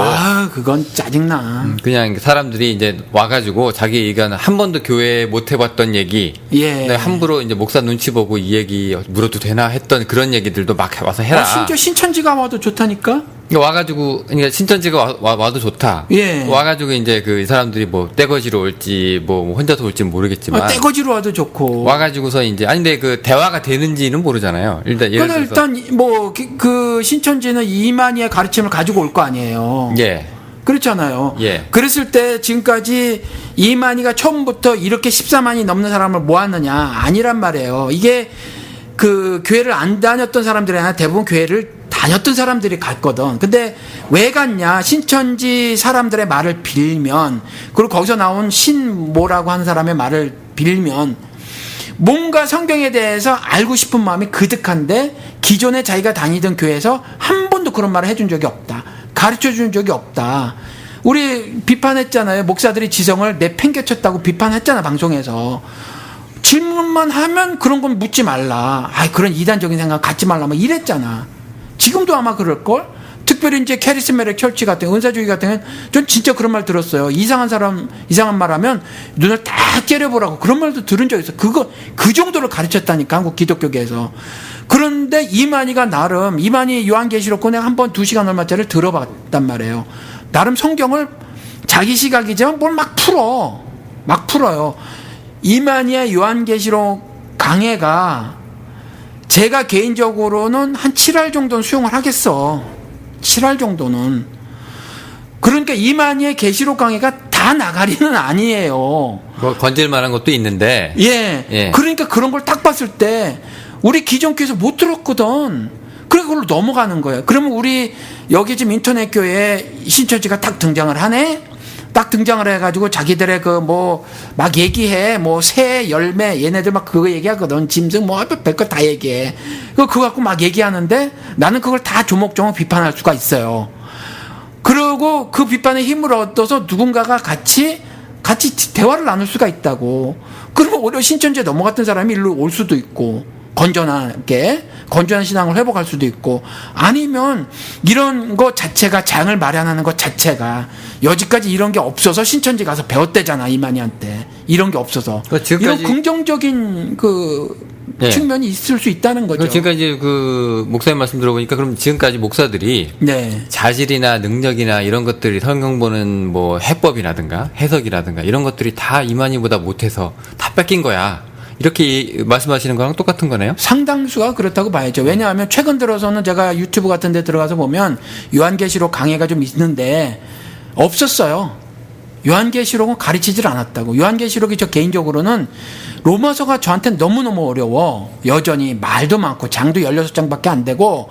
그건 짜증나. 그냥 사람들이 이제 와가지고 자기 의견 한 번도 교회에 못 해봤던 얘기. 예. 함부로 이제 목사 눈치 보고 이 얘기 물어도 되나 했던 그런 얘기들도 막 와서 해라. 심지어 신천지가 와도 좋다니까. 와가지고 그러니까 신천지가 와도 좋다. 예. 와가지고 이제 그 사람들이 뭐 떼거지로 올지 뭐 혼자서 올지 모르겠지만. 떼거지로 와도 좋고. 와가지고서 이제 근데 그 대화가 되는지는 모르잖아요. 일단 뭐 그 신천지는 이만희의 가르침을 가지고 올 거 아니에요. 예. 그렇잖아요. 예. 그랬을 때 지금까지 이만희가 처음부터 이렇게 14만이 넘는 사람을 모았느냐? 아니란 말이에요. 이게 그 교회를 안 다녔던 사람들이 아니라 대부분 교회를 다녔던 사람들이 갔거든. 근데 왜 갔냐? 신천지 사람들의 말을 빌면, 그리고 거기서 나온 신모라고 하는 사람의 말을 빌면 뭔가 성경에 대해서 알고 싶은 마음이 그득한데 기존에 자기가 다니던 교회에서 한 번도 그런 말을 해준 적이 없다. 가르쳐준 적이 없다. 우리 비판했잖아요. 목사들이 지성을 내팽개쳤다고 비판했잖아, 방송에서. 질문만 하면 그런 건 묻지 말라. 그런 이단적인 생각 갖지 말라. 뭐 이랬잖아. 지금도 아마 그럴걸? 특별히 이제 캐리스메릭 철치 같은 은사주의 같은 경우는 전 진짜 그런 말 들었어요. 이상한 말 하면 눈을 딱 째려보라고 그런 말도 들은 적 있어요. 그 정도로 가르쳤다니까 한국 기독교계에서. 그런데 이만희 요한계시록 내가 한번 2시간 얼마짜리를 들어봤단 말이에요. 나름 성경을 자기 시각이지만 뭘 막 풀어요. 이만희의 요한계시록 강해가 제가 개인적으로는 한 7할 정도는 수용을 하겠어. 7할 정도는. 그러니까 이만희의 계시록 강해가 다 나가리는 아니에요. 뭐 건질 만한 것도 있는데. 예. 그러니까 그런 걸 딱 봤을 때 우리 기존교에서 못 들었거든. 그래 그걸로 넘어가는 거예요. 그러면 우리 여기 지금 인터넷 교회에 신천지가 딱 등장을 하네. 딱 등장을 해가지고 자기들의 막 얘기해. 새, 열매, 얘네들 막 그거 얘기하거든. 짐승, 별거 다 얘기해. 그거 갖고 막 얘기하는데 나는 그걸 다 조목조목 비판할 수가 있어요. 그리고 그 비판의 힘을 얻어서 누군가가 같이 대화를 나눌 수가 있다고. 그러면 오히려 신천지에 넘어갔던 사람이 일로 올 수도 있고. 건전한 신앙을 회복할 수도 있고, 아니면 이런 것 자체가 장을 마련하는 것 자체가 여지까지 이런 게 없어서 신천지 가서 배웠대잖아 이만희한테. 이런 게 없어서 이런 긍정적인 측면이 있을 수 있다는 거죠. 지금까지 목사님 말씀 들어보니까 그럼 지금까지 목사들이 자질이나 능력이나 이런 것들이 성경 보는 해법이라든가 해석이라든가 이런 것들이 다 이만희보다 못해서 다 뺏긴 거야. 이렇게 말씀하시는 거랑 똑같은 거네요? 상당수가 그렇다고 봐야죠. 왜냐하면 최근 들어서는 제가 유튜브 같은 데 들어가서 보면 요한계시록 강해가 좀 있는데 없었어요. 요한계시록은 가르치질 않았다고. 요한계시록이 저 개인적으로는 로마서가 저한테는 너무너무 어려워. 여전히 말도 많고 장도 16장밖에 안 되고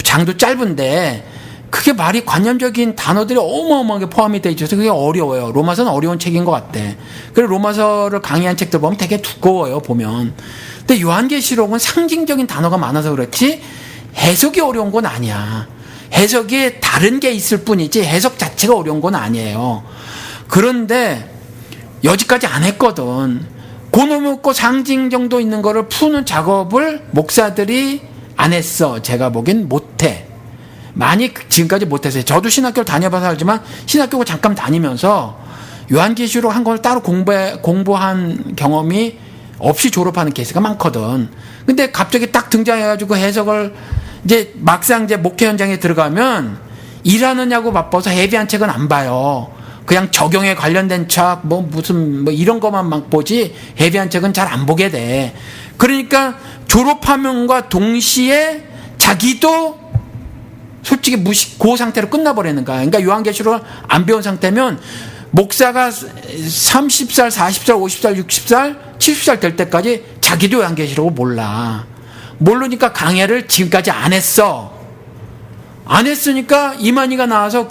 장도 짧은데 그게 말이 관념적인 단어들이 어마어마하게 포함이 돼 있어서 그게 어려워요. 로마서는 어려운 책인 것 같아. 그래서 로마서를 강의한 책들 보면 되게 두꺼워요, 보면. 근데 요한계시록은 상징적인 단어가 많아서 그렇지 해석이 어려운 건 아니야. 해석이 다른 게 있을 뿐이지 해석 자체가 어려운 건 아니에요. 그런데 여지까지 안 했거든. 고노먹고 상징 정도 있는 거를 푸는 작업을 목사들이 안 했어. 제가 보기엔 못해. 많이 지금까지 못했어요. 저도 신학교를 다녀봐서 알지만 신학교 잠깐 다니면서 요한계시록 한 걸 따로 공부한 경험이 없이 졸업하는 케이스가 많거든. 근데 갑자기 딱 등장해가지고 해석을 이제 막상 이제 목회 현장에 들어가면 일하느냐고 바빠서 헤비한 책은 안 봐요. 그냥 적용에 관련된 책, 이런 것만 막 보지 헤비한 책은 잘 안 보게 돼. 그러니까 졸업하면과 동시에 자기도 솔직히 그 상태로 끝나버리는 거야. 그러니까 요한계시록을 안 배운 상태면 목사가 30살, 40살, 50살, 60살, 70살 될 때까지 자기도 요한계시록을 몰라. 모르니까 강해를 지금까지 안 했어. 안 했으니까 이만희가 나와서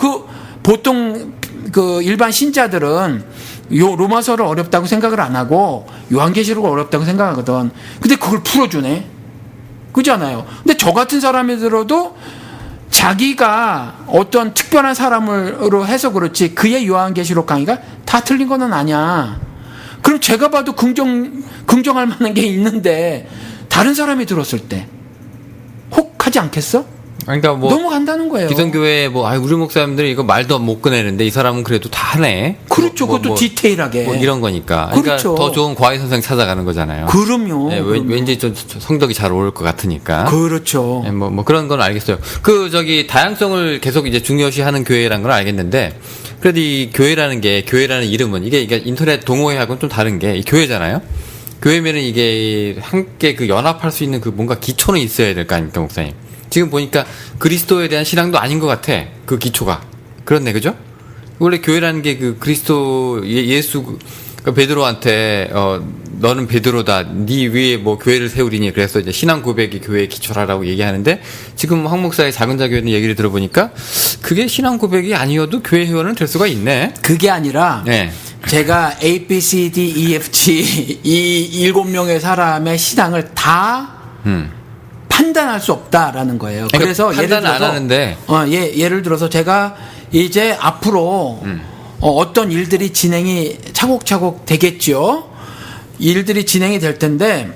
보통 일반 신자들은 로마서를 어렵다고 생각을 안 하고 요한계시록을 어렵다고 생각하거든. 근데 그걸 풀어주네. 그렇잖아요. 근데 저 같은 사람이 들어도 자기가 어떤 특별한 사람으로 해서 그렇지 그의 요한계시록 강의가 다 틀린 건 아니야. 그럼 제가 봐도 긍정할 만한 게 있는데 다른 사람이 들었을 때 혹하지 않겠어? 그러니까 넘어간다는 거예요. 기성교회 우리 목사님들이 이거 말도 못 꺼내는데 이 사람은 그래도 다 하네. 그렇죠. 그것도 디테일하게. 이런 거니까. 그렇죠. 그러니까 더 좋은 과외 선생 찾아가는 거잖아요. 그럼요. 네, 왠지 좀 성적이 잘 오를 것 같으니까. 그렇죠. 네, 그런 건 알겠어요. 다양성을 계속 이제 중요시하는 교회라는 걸 알겠는데, 그래도 이 교회라는 이름은 이게 인터넷 동호회하고는 좀 다른 게 이 교회잖아요. 교회면은 이게 함께 연합할 수 있는 뭔가 기초는 있어야 될 거 아닙니까, 목사님? 지금 보니까 그리스도에 대한 신앙도 아닌 것 같아. 그 기초가. 그렇네, 그죠? 원래 교회라는 게 그리스도 예수 베드로한테 너는 베드로다. 네 위에 교회를 세우리니. 그래서 이제 신앙 고백이 교회의 기초라라고 얘기하는데 지금 황 목사의 작은 자교회는 얘기를 들어보니까 그게 신앙 고백이 아니어도 교회 회원은 될 수가 있네. 그게 아니라 제가 A, B, C, D, E, F, G 이 7명의 사람의 신앙을 다 판단할 수 없다라는 거예요. 그래서 판단 안 하는데 예를 들어서 제가 이제 앞으로 어떤 일들이 진행이 차곡차곡 되겠죠. 일들이 진행이 될 텐데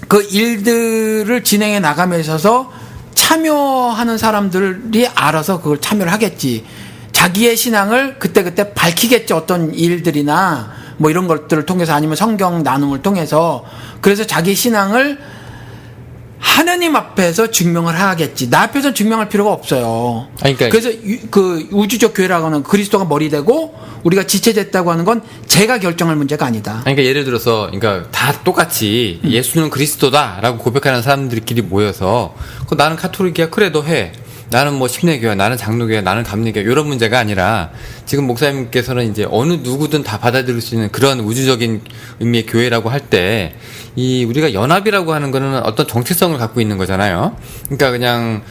그 일들을 진행해 나감에 있어서 참여하는 사람들이 알아서 그걸 참여를 하겠지. 자기의 신앙을 그때그때 밝히겠지. 어떤 일들이나 뭐 이런 것들을 통해서 아니면 성경 나눔을 통해서. 그래서 자기 신앙을 하느님 앞에서 증명을 하겠지. 나 앞에서 증명할 필요가 없어요. 아니, 그러니까 그래서 그 우주적 교회라고 하는 그리스도가 머리 되고 우리가 지체됐다고 하는 건 제가 결정할 문제가 아니다. 아니, 그러니까 예를 들어서, 그러니까 다 똑같이 예수는 그리스도다라고 고백하는 사람들끼리 모여서 나는 카톨릭이야, 그래도 해. 나는 뭐 심내교야, 나는 장로교야, 나는 감리교야 이런 문제가 아니라 지금 목사님께서는 이제 어느 누구든 다 받아들일 수 있는 그런 우주적인 의미의 교회라고 할 때 이 우리가 연합이라고 하는 거는 어떤 정체성을 갖고 있는 거잖아요. 그러니까 그냥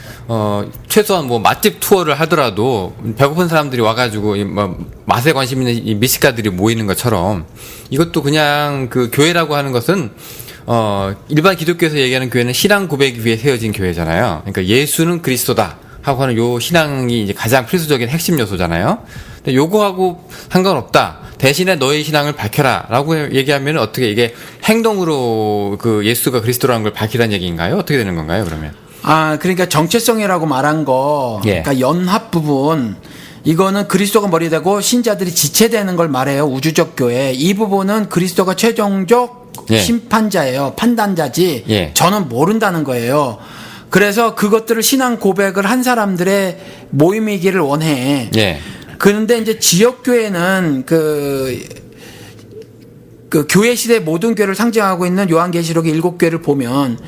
최소한 뭐 맛집 투어를 하더라도 배고픈 사람들이 와가지고 뭐 맛에 관심 있는 이 미식가들이 모이는 것처럼 이것도 그냥 그 교회라고 하는 것은 일반 기독교에서 얘기하는 교회는 신앙 고백 위에 세워진 교회잖아요. 그러니까 예수는 그리스도다 하고 하는 요 신앙이 이제 가장 필수적인 핵심 요소잖아요. 근데 요거하고 상관없다. 대신에 너의 신앙을 밝혀라 라고 얘기하면 어떻게 이게 행동으로 그 예수가 그리스도라는 걸 밝히라는 얘기인가요? 어떻게 되는 건가요, 그러면? 그러니까 정체성이라고 말한 거, 예. 그러니까 연합 부분, 이거는 그리스도가 머리 되고 신자들이 지체되는 걸 말해요. 우주적 교회. 이 부분은 그리스도가 최종적 예. 심판자예요. 판단자지. 예. 저는 모른다는 거예요. 그래서 그것들을 신앙 고백을 한 사람들의 모임이기를 원해. 예. 그런데 이제 지역교회는 그 교회 시대 모든 교회를 상징하고 있는 요한계시록의 7교회를 보면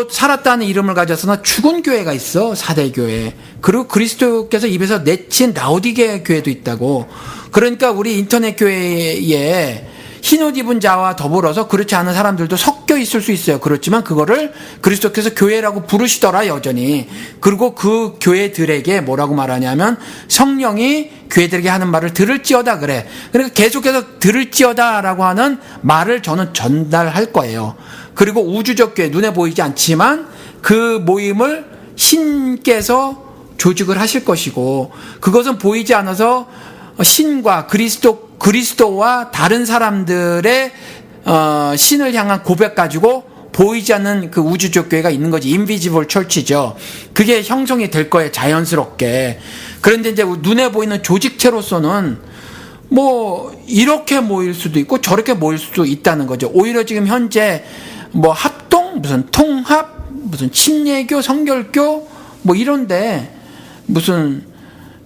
살았다는 이름을 가져서는 죽은 교회가 있어. 4대 교회. 그리고 그리스도께서 입에서 내친 라오디게 교회도 있다고. 그러니까 우리 인터넷 교회에 흰옷 입은 자와 더불어서 그렇지 않은 사람들도 섞여 있을 수 있어요. 그렇지만 그거를 그리스도께서 교회라고 부르시더라 여전히. 그리고 그 교회들에게 뭐라고 말하냐면 성령이 교회들에게 하는 말을 들을지어다 그래. 그러니까 계속해서 들을지어다라고 하는 말을 저는 전달할 거예요. 그리고 우주적 교회 눈에 보이지 않지만 그 모임을 신께서 조직을 하실 것이고 그것은 보이지 않아서 신과 그리스도와 다른 사람들의 신을 향한 고백 가지고 보이지 않는 그 우주적 교회가 있는 거지. 인비지블 철치죠. 그게 형성이 될 거예요. 자연스럽게. 그런데 이제 눈에 보이는 조직체로서는 뭐 이렇게 모일 수도 있고 저렇게 모일 수도 있다는 거죠. 오히려 지금 현재 뭐 합동, 무슨 통합, 무슨 침례교, 성결교 뭐 이런데 무슨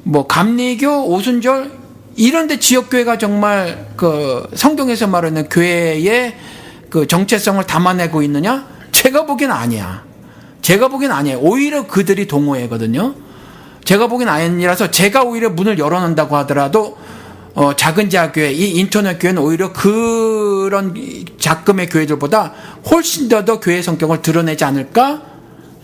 뭐 감리교, 오순절 이런데 지역교회가 정말 그 성경에서 말하는 교회의 그 정체성을 담아내고 있느냐? 제가 보기엔 아니야. 제가 보기엔 아니에요. 오히려 그들이 동호회거든요. 제가 보기엔 아니라서 제가 오히려 문을 열어놓는다고 하더라도 작은 지하교회, 이 인터넷 교회는 오히려 그런 작금의 교회들보다 훨씬 더 교회의 성격을 드러내지 않을까?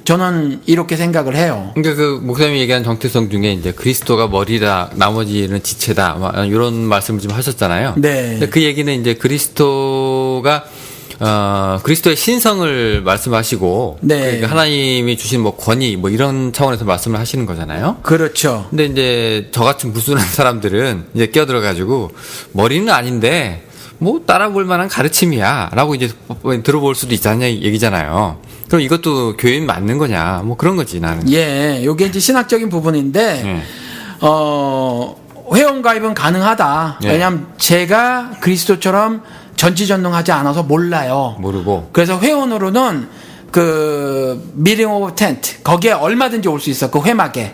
저는 이렇게 생각을 해요. 그러니까 그 목사님이 얘기한 정체성 중에 이제 그리스도가 머리다, 나머지는 지체다, 이런 말씀을 좀 하셨잖아요. 네. 근데 그 얘기는 이제 그리스도가 그리스도의 신성을 말씀하시고, 네. 그러니까 하나님이 주신 뭐 권위, 뭐 이런 차원에서 말씀을 하시는 거잖아요. 그렇죠. 근데 이제 저같은 무순한 사람들은 이제 끼어들어가지고 머리는 아닌데 뭐 따라볼 만한 가르침이야라고 이제 들어볼 수도 있다는 얘기잖아요. 그럼 이것도 교인 맞는 거냐? 뭐 그런 거지 나는. 예, 요게 이제 신학적인 부분인데 회원 가입은 가능하다. 예. 왜냐하면 제가 그리스도처럼 전지전능하지 않아서 몰라요. 모르고. 그래서 회원으로는 그 미팅 오브 텐트 거기에 얼마든지 올 수 있어. 그 회막에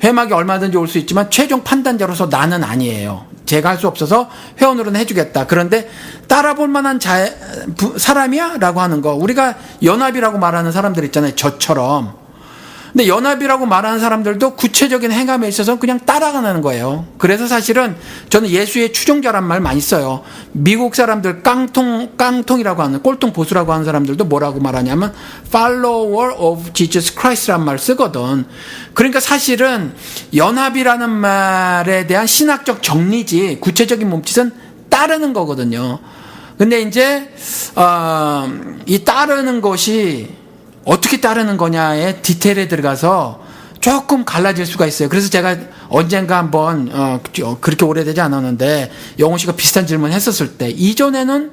얼마든지 올 수 있지만 최종 판단자로서 나는 아니에요. 제가 할 수 없어서 회원으로는 해주겠다. 그런데 따라볼 만한 사람이야? 라고 하는 거. 우리가 연합이라고 말하는 사람들 있잖아요. 저처럼. 근데 연합이라고 말하는 사람들도 구체적인 행함에 있어서 그냥 따라가는 거예요. 그래서 사실은 저는 예수의 추종자란 말 많이 써요. 미국 사람들 깡통이라고 하는 꼴통 보수라고 하는 사람들도 뭐라고 말하냐면 follower of Jesus Christ란 말 쓰거든. 그러니까 사실은 연합이라는 말에 대한 신학적 정리지 구체적인 몸짓은 따르는 거거든요. 근데 이제 이 따르는 것이 어떻게 따르는 거냐의 디테일에 들어가서 조금 갈라질 수가 있어요. 그래서 제가 언젠가 한번 그렇게 오래되지 않았는데 영호 씨가 비슷한 질문 했었을 때 이전에는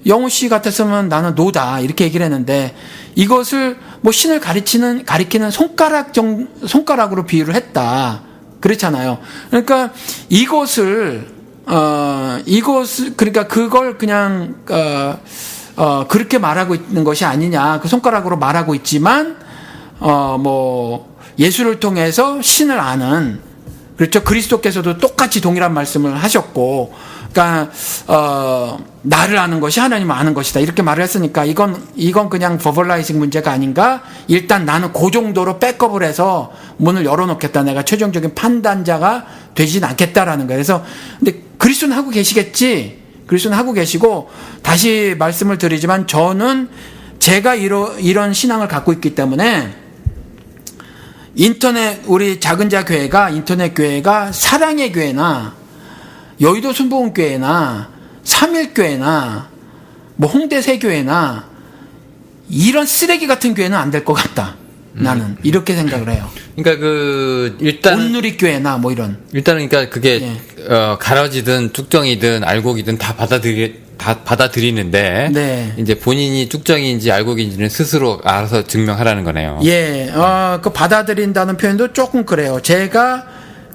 영호 씨 같았으면 나는 노다 이렇게 얘기를 했는데 이것을 뭐 신을 가리키는 손가락으로 비유를 했다 그렇잖아요. 그러니까 이것을 그러니까 그걸 그냥 그렇게 말하고 있는 것이 아니냐 그 손가락으로 말하고 있지만 뭐 예수를 통해서 신을 아는 그렇죠. 그리스도께서도 똑같이 동일한 말씀을 하셨고, 그러니까 나를 아는 것이 하나님을 아는 것이다 이렇게 말을 했으니까 이건 그냥 버벌라이징 문제가 아닌가. 일단 나는 그 정도로 백업을 해서 문을 열어놓겠다. 내가 최종적인 판단자가 되진 않겠다라는 거예요. 그래서 근데 그리스도는 하고 계시겠지. 그리스도는 하고 계시고 다시 말씀을 드리지만 저는 제가 이런 신앙을 갖고 있기 때문에. 우리 작은 자 교회가 인터넷 교회가 사랑의 교회나 여의도 순복음교회나 삼일교회나 뭐 홍대 새교회나 이런 쓰레기 같은 교회는 안 될 것 같다. 나는 이렇게 생각을 해요. 그러니까 일단 온누리 교회나 뭐 이런. 일단은 그러니까 그게 가라지든 쭉정이든 알곡이든 다 받아들이는데 네. 이제 본인이 쭉정인지 알곡인지는 스스로 알아서 증명하라는 거네요. 예, 그 받아들인다는 표현도 조금 그래요. 제가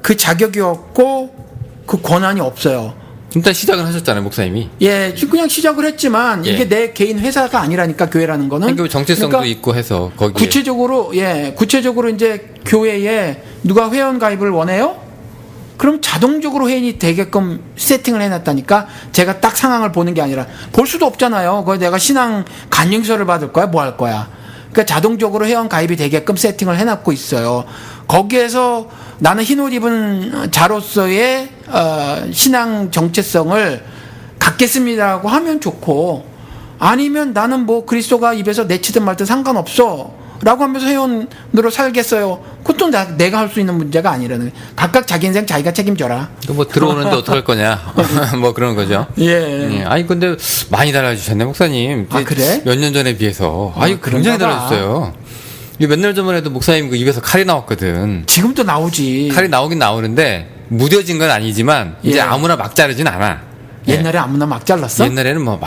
그 자격이 없고 그 권한이 없어요. 일단 시작은 하셨잖아요, 목사님이. 예, 그냥 시작을 했지만 이게 내 개인 회사가 아니라니까 교회라는 거는. 정체성도 그러니까 있고 해서 거기에. 구체적으로 이제 교회에 누가 회원 가입을 원해요? 그럼 자동적으로 회원이 되게끔 세팅을 해놨다니까. 제가 딱 상황을 보는 게 아니라 볼 수도 없잖아요. 거기 내가 신앙 간증서를 받을 거야, 뭐 할 거야. 그러니까 자동적으로 회원 가입이 되게끔 세팅을 해놨고 있어요. 거기에서 나는 흰옷 입은 자로서의 신앙 정체성을 갖겠습니다라고 하면 좋고, 아니면 나는 뭐 그리스도가 입에서 내치든 말든 상관없어 라고 하면서 회원으로 살겠어요. 그것도 내가 할 수 있는 문제가 아니라는 거예요. 각각 자기 인생 자기가 책임져라. 뭐 들어오는데 어떡할 거냐 뭐 그런 거죠. 예. 아니 근데 많이 달라지셨네, 목사님. 아, 그래? 몇 년 전에 비해서 굉장히 달라졌어요. 몇 년 전만 해도 목사님 그 입에서 칼이 나왔거든. 지금도 나오지. 칼이 나오긴 나오는데 무뎌진 건 아니지만 이제 아무나 막 자르진 않아. 옛날에 아무나 막 잘랐어? 옛날에는 뭐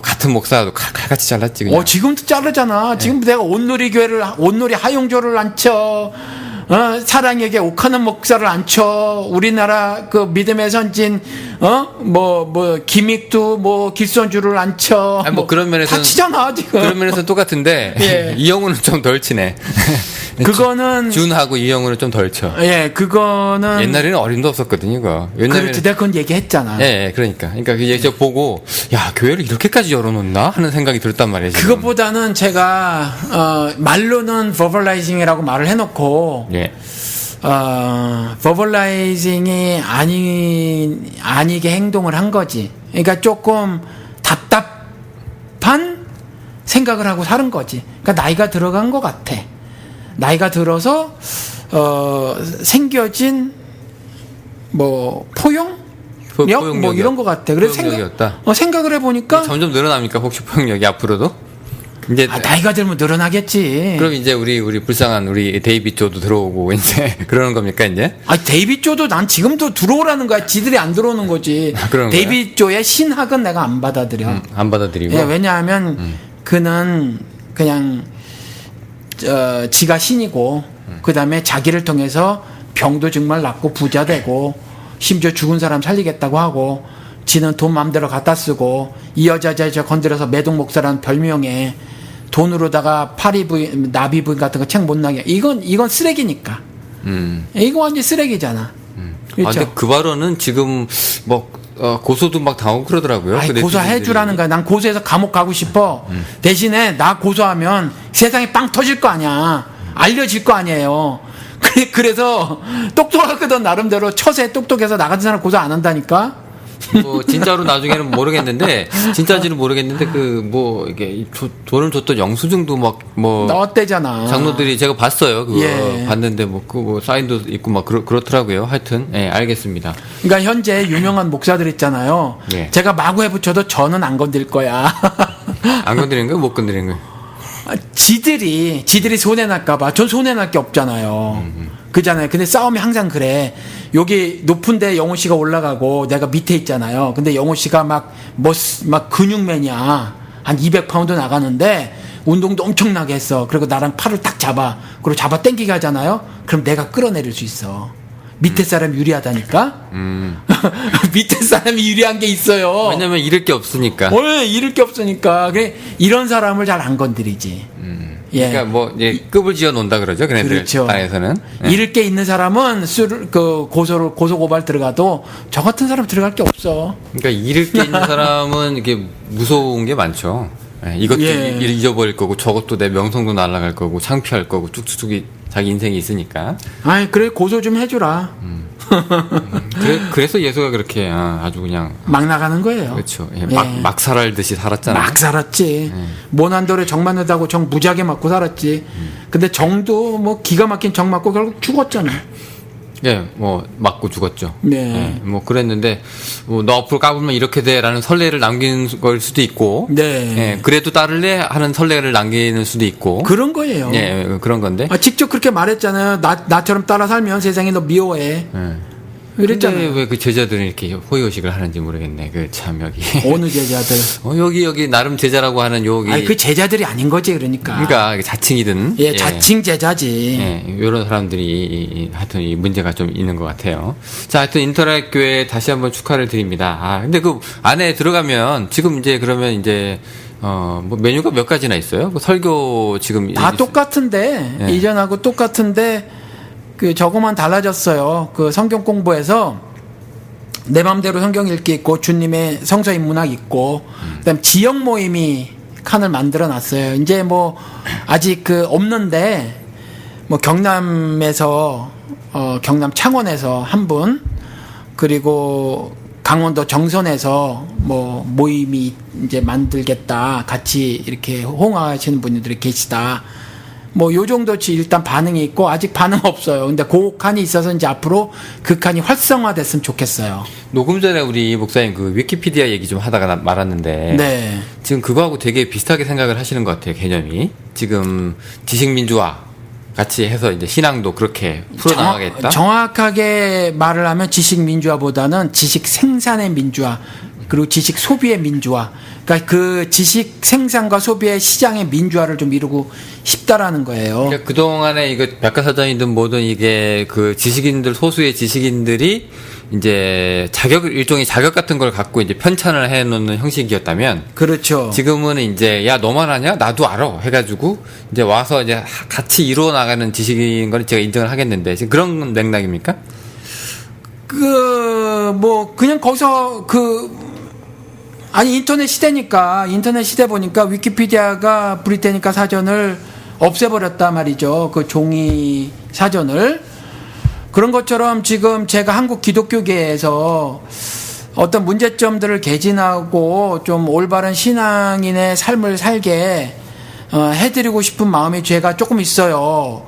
같은 목사도 칼같이 잘랐지 그냥. 지금도 자르잖아. 지금 내가 온누리 하용조를 안 쳐. 사랑에게 옥하는 목사를 안 쳐. 우리나라 그 믿음의 선진 기믹도 뭐 길선주를 안 쳐. 아니, 뭐 그런 면에서는 다 치잖아 지금. 그런 면에서는 똑같은데 예. 이영우는 좀 덜 치네. 그거는 준하고 이영우는 좀 덜 쳐. 예, 그거는 옛날에는 어림도 없었거든요, 이거. 그렇지, 내가 그건 얘기했잖아. 예, 그러니까 이제 저 보고 야 교회를 이렇게까지 열어놓나 하는 생각이 들었단 말이에요. 지금. 그것보다는 제가 말로는 버벌라이징이라고 말을 해놓고. 예. 버벌라이징이 아니게 행동을 한 거지. 그러니까 조금 답답한 생각을 하고 사는 거지. 그러니까 나이가 들어간 것 같아. 나이가 들어서 생겨진 뭐 포용력 뭐 이런 것 같아. 그래서 생각을 해보니까 점점 늘어납니까 혹시 포용력이 앞으로도? 이제 나이가 들면 늘어나겠지. 그럼 이제 우리 불쌍한 우리 데이빗 조도 들어오고 이제 그러는 겁니까 이제? 데이빗 조도 난 지금도 들어오라는 거야. 지들이 안 들어오는 거지. 데이빗 조의 신학은 내가 안 받아들여. 안 받아들이고. 예, 왜냐하면 그는 그냥 지가 신이고 그 다음에 자기를 통해서 병도 정말 낫고 부자 되고 심지어 죽은 사람 살리겠다고 하고 지는 돈 마음대로 갖다 쓰고 이 여자 건드려서 매동 목사라는 별명에 돈으로다가 파리 부인, 나비 부인 같은 거 책 못 나게. 이건 쓰레기니까. 이거 완전 쓰레기잖아. 그렇죠? 근데 그 발언은 지금 뭐 고소도 막 당하고 그러더라고요. 고소해주라는 거야. 난 고소해서 감옥 가고 싶어. 대신에 나 고소하면 세상에 빵 터질 거 아니야. 알려질 거 아니에요. 그래서 똑똑하거든 나름대로. 처세 똑똑해서 나 같은 사람 고소 안 한다니까. 뭐 진짜로 나중에는 모르겠는데 진짜인지는 모르겠는데 이게 돈을 줬던 영수증도 나왔대잖아. 장로들이 제가 봤어요. 그거 봤는데 사인도 있고 그렇더라고요. 하여튼 알겠습니다. 그러니까 현재 유명한 목사들 있잖아요. 예. 제가 마구 해붙여도 저는 안 건들 거야. 안 건드리는 거예요? 못 건드리는 거예요? 지들이 손해날까봐. 전 손해날 게 없잖아요. 그잖아요. 근데 싸움이 항상 그래. 여기 높은데 영호 씨가 올라가고 내가 밑에 있잖아요. 근데 영호 씨가 막 근육맨이야. 한 200파운드 나가는데 운동도 엄청나게 했어. 그리고 나랑 팔을 딱 잡아. 그리고 잡아 당기게 하잖아요. 그럼 내가 끌어내릴 수 있어. 밑에 사람이 유리하다니까? 밑에 사람이 유리한 게 있어요. 왜냐면 잃을 게 없으니까. 잃을 게 없으니까. 그래, 이런 사람을 잘 안 건드리지. 예. 그러니까 뭐 이제 급을 지어 놓는다 그러죠. 걔네들 그렇죠. 땅에서는. 잃을 게 있는 사람은 고소 고발 들어가도 저 같은 사람 들어갈 게 없어. 그러니까 잃을 게 있는 사람은 이게 무서운 게 많죠. 예, 이것도 예. 잊어버릴 거고 저것도 내 명성도 날아갈 거고 창피할 거고 쭉쭉쭉 자기 인생이 있으니까. 아이, 그래, 고소 좀 해주라. 그래서 예수가 그렇게 아주 그냥 막 나가는 거예요. 그렇죠. 예, 예. 막 살알듯이 살았잖아요. 막 살았지. 모난돌에 정 맞는다고 정 무지하게 맞고 살았지. 근데 정도 뭐 기가 막힌 정 맞고 결국 죽었잖아. 예, 뭐 맞고 죽었죠. 네. 예, 뭐 그랬는데 뭐 너 앞으로 까불면 이렇게 돼라는 선례를 남기는 걸 수도 있고, 네. 예, 그래도 따를래 하는 선례를 남기는 수도 있고, 그런 거예요. 예, 그런 건데. 직접 그렇게 말했잖아요. 나처럼 따라 살면 세상이 너 미워해. 예. 그랬잖아요. 왜 그 제자들은 이렇게 호의호식을 하는지 모르겠네. 그 참 여기. 어느 제자들. 여기 나름 제자라고 하는 여기. 아니, 그 제자들이 아닌 거지, 그러니까. 그러니까 자칭이든. 예, 자칭 제자지. 예, 이런 사람들이 하여튼 이 문제가 좀 있는 것 같아요. 자, 하여튼 인터넷 교회 다시 한번 축하를 드립니다. 근데 그 안에 들어가면 지금 이제 그러면 이제 뭐 메뉴가 몇 가지나 있어요? 그 설교 지금 다 똑같은데, 예. 이전하고 똑같은데, 그 저거만 달라졌어요. 그 성경 공부에서 내 맘대로 성경 읽기 있고 주님의 성서인 문학 있고 그다음 지역 모임이 칸을 만들어 놨어요. 이제 뭐 아직 그 없는데 뭐 경남에서 경남 창원에서 한 분, 그리고 강원도 정선에서 뭐 모임이 이제 만들겠다, 같이 이렇게 호응하시는 분들이 계시다. 뭐 요 정도치 일단 반응이 있고 아직 반응 없어요. 근데 그 칸이 있어서 이제 앞으로 그 칸이 활성화됐으면 좋겠어요. 녹음 전에 우리 목사님 그 위키피디아 얘기 좀 하다가 말았는데 네. 지금 그거하고 되게 비슷하게 생각을 하시는 것 같아요. 개념이 지금 지식민주화 같이 해서 이제 신앙도 그렇게 풀어나가겠다. 정확하게 말을 하면 지식 민주화보다는 지식 생산의 민주화, 그리고 지식 소비의 민주화. 그러니까 그 지식 생산과 소비의 시장의 민주화를 좀 이루고 싶다라는 거예요. 그러니까 그동안에 이거 백과사전이든 뭐든 이게 그 지식인들, 소수의 지식인들이 이제 일종의 자격 같은 걸 갖고 이제 편찬을 해 놓는 형식이었다면. 그렇죠. 지금은 이제 야 너만 아냐? 나도 알아 해가지고 이제 와서 이제 같이 이루어 나가는 지식인 건 제가 인정을 하겠는데 지금 그런 맥락입니까? 그냥 거기서 인터넷 시대니까, 인터넷 시대 보니까 위키피디아가 브리테니카 사전을 없애버렸단 말이죠. 그 종이 사전을. 그런 것처럼 지금 제가 한국 기독교계에서 어떤 문제점들을 개진하고 좀 올바른 신앙인의 삶을 살게 해드리고 싶은 마음이 제가 조금 있어요.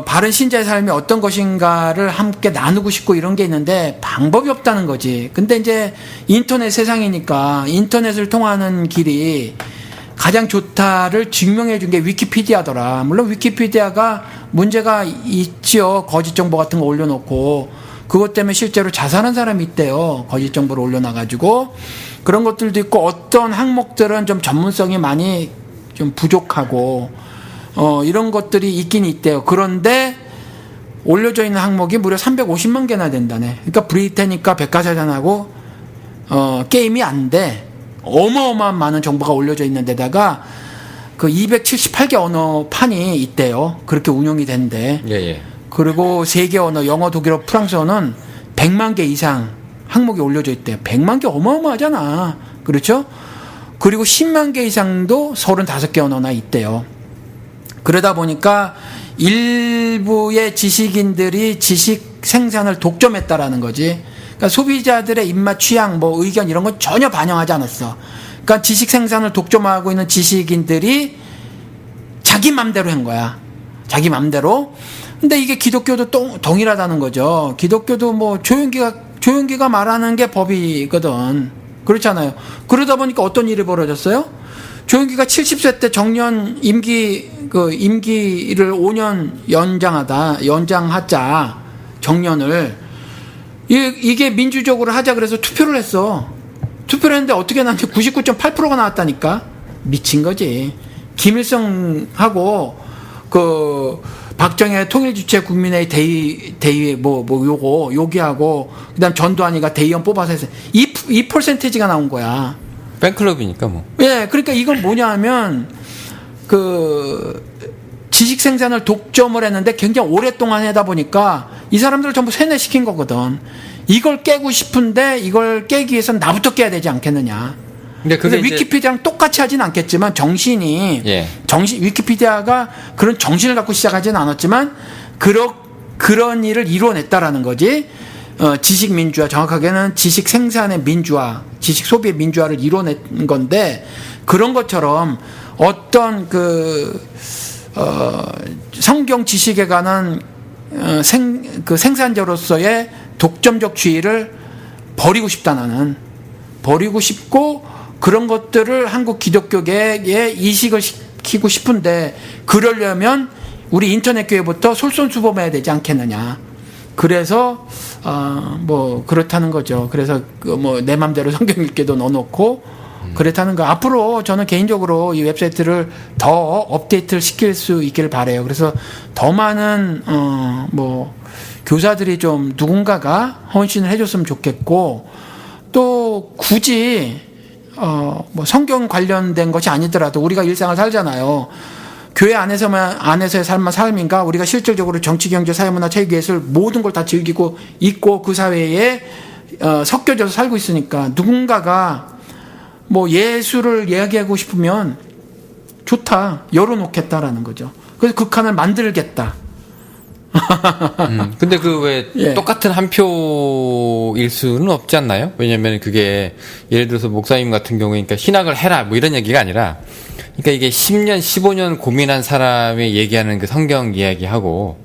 바른 신자의 삶이 어떤 것인가를 함께 나누고 싶고 이런 게 있는데 방법이 없다는 거지. 근데 이제 인터넷 세상이니까 인터넷을 통하는 길이 가장 좋다를 증명해 준 게 위키피디아더라. 물론 위키피디아가 문제가 있지요. 거짓 정보 같은 거 올려놓고 그것 때문에 실제로 자살한 사람이 있대요. 거짓 정보를 올려놔가지고. 그런 것들도 있고 어떤 항목들은 좀 전문성이 많이 좀 부족하고 이런 것들이 있긴 있대요. 그런데 올려져 있는 항목이 무려 350만 개나 된다네. 그러니까 브리테니카 백과사전하고 게임이 안 돼. 어마어마한 많은 정보가 올려져 있는 데다가 그 278개 언어판이 있대요. 그렇게 운영이 된대. 예. 그리고 세계 언어, 영어, 독일어, 프랑스어는 100만 개 이상 항목이 올려져 있대요. 100만 개 어마어마하잖아. 그렇죠? 그리고 10만 개 이상도 35개 언어나 있대요. 그러다 보니까 일부의 지식인들이 지식 생산을 독점했다라는 거지. 그러니까 소비자들의 입맛, 취향, 뭐 의견 이런 건 전혀 반영하지 않았어. 그러니까 지식 생산을 독점하고 있는 지식인들이 자기 맘대로 한 거야. 자기 맘대로. 근데 이게 기독교도 동일하다는 거죠. 기독교도 뭐 조용기가 말하는 게 법이거든. 그렇잖아요. 그러다 보니까 어떤 일이 벌어졌어요? 조용기가 70세 때 정년 임기를 5년 연장하자. 정년을 이게 민주적으로 하자 그래서 투표를 했어. 투표를 했는데 어떻게 나왔지? 99.8%가 나왔다니까. 미친 거지. 김일성하고 박정희 통일주체 국민의 대의 요거 요기하고 그다음 전두환이가 대의원 뽑아서 해서 이 퍼센테이지가 나온 거야. 팬클럽이니까 뭐. 예, 그러니까 이건 뭐냐 하면 지식 생산을 독점을 했는데 굉장히 오랫동안 하다 보니까 이 사람들을 전부 세뇌시킨 거거든. 이걸 깨고 싶은데 이걸 깨기 위해서는 나부터 깨야 되지 않겠느냐. 근데 위키피디아랑 똑같이 하진 않겠지만 정신이 위키피디아가 그런 정신을 갖고 시작하진 않았지만 그런 일을 이뤄냈다라는 거지. 지식 민주화, 정확하게는 지식 생산의 민주화, 지식 소비의 민주화를 이뤄낸 건데, 그런 것처럼 어떤 성경 지식에 관한 생산자로서의 독점적 주의를 버리고 싶다. 나는 버리고 싶고, 그런 것들을 한국 기독교계에 이식을 시키고 싶은데, 그러려면 우리 인터넷 교회부터 솔선수범해야 되지 않겠느냐. 그래서 그렇다는 거죠. 그래서 내 맘대로 성경 읽기도 넣어놓고 그렇다는 거. 앞으로 저는 개인적으로 이 웹사이트를 더 업데이트를 시킬 수 있기를 바래요. 그래서 더 많은 교사들이 좀 누군가가 헌신을 해줬으면 좋겠고, 또 굳이 성경 관련된 것이 아니더라도 우리가 일상을 살잖아요. 교회 안에서의 삶인가, 우리가 실질적으로 정치, 경제, 사회문화, 체육, 예술 모든 걸 다 즐기고 있고 그 사회에 섞여져서 살고 있으니까 누군가가 예술을 이야기하고 싶으면 좋다, 열어놓겠다라는 거죠. 그래서 그 칸을 만들겠다. 근데 왜 똑같은 한 표일 수는 없지 않나요? 왜냐면 그게 예를 들어서 목사님 같은 경우에 그러니까 신학을 해라 이런 얘기가 아니라, 그러니까 이게 10년, 15년 고민한 사람이 얘기하는 그 성경 이야기하고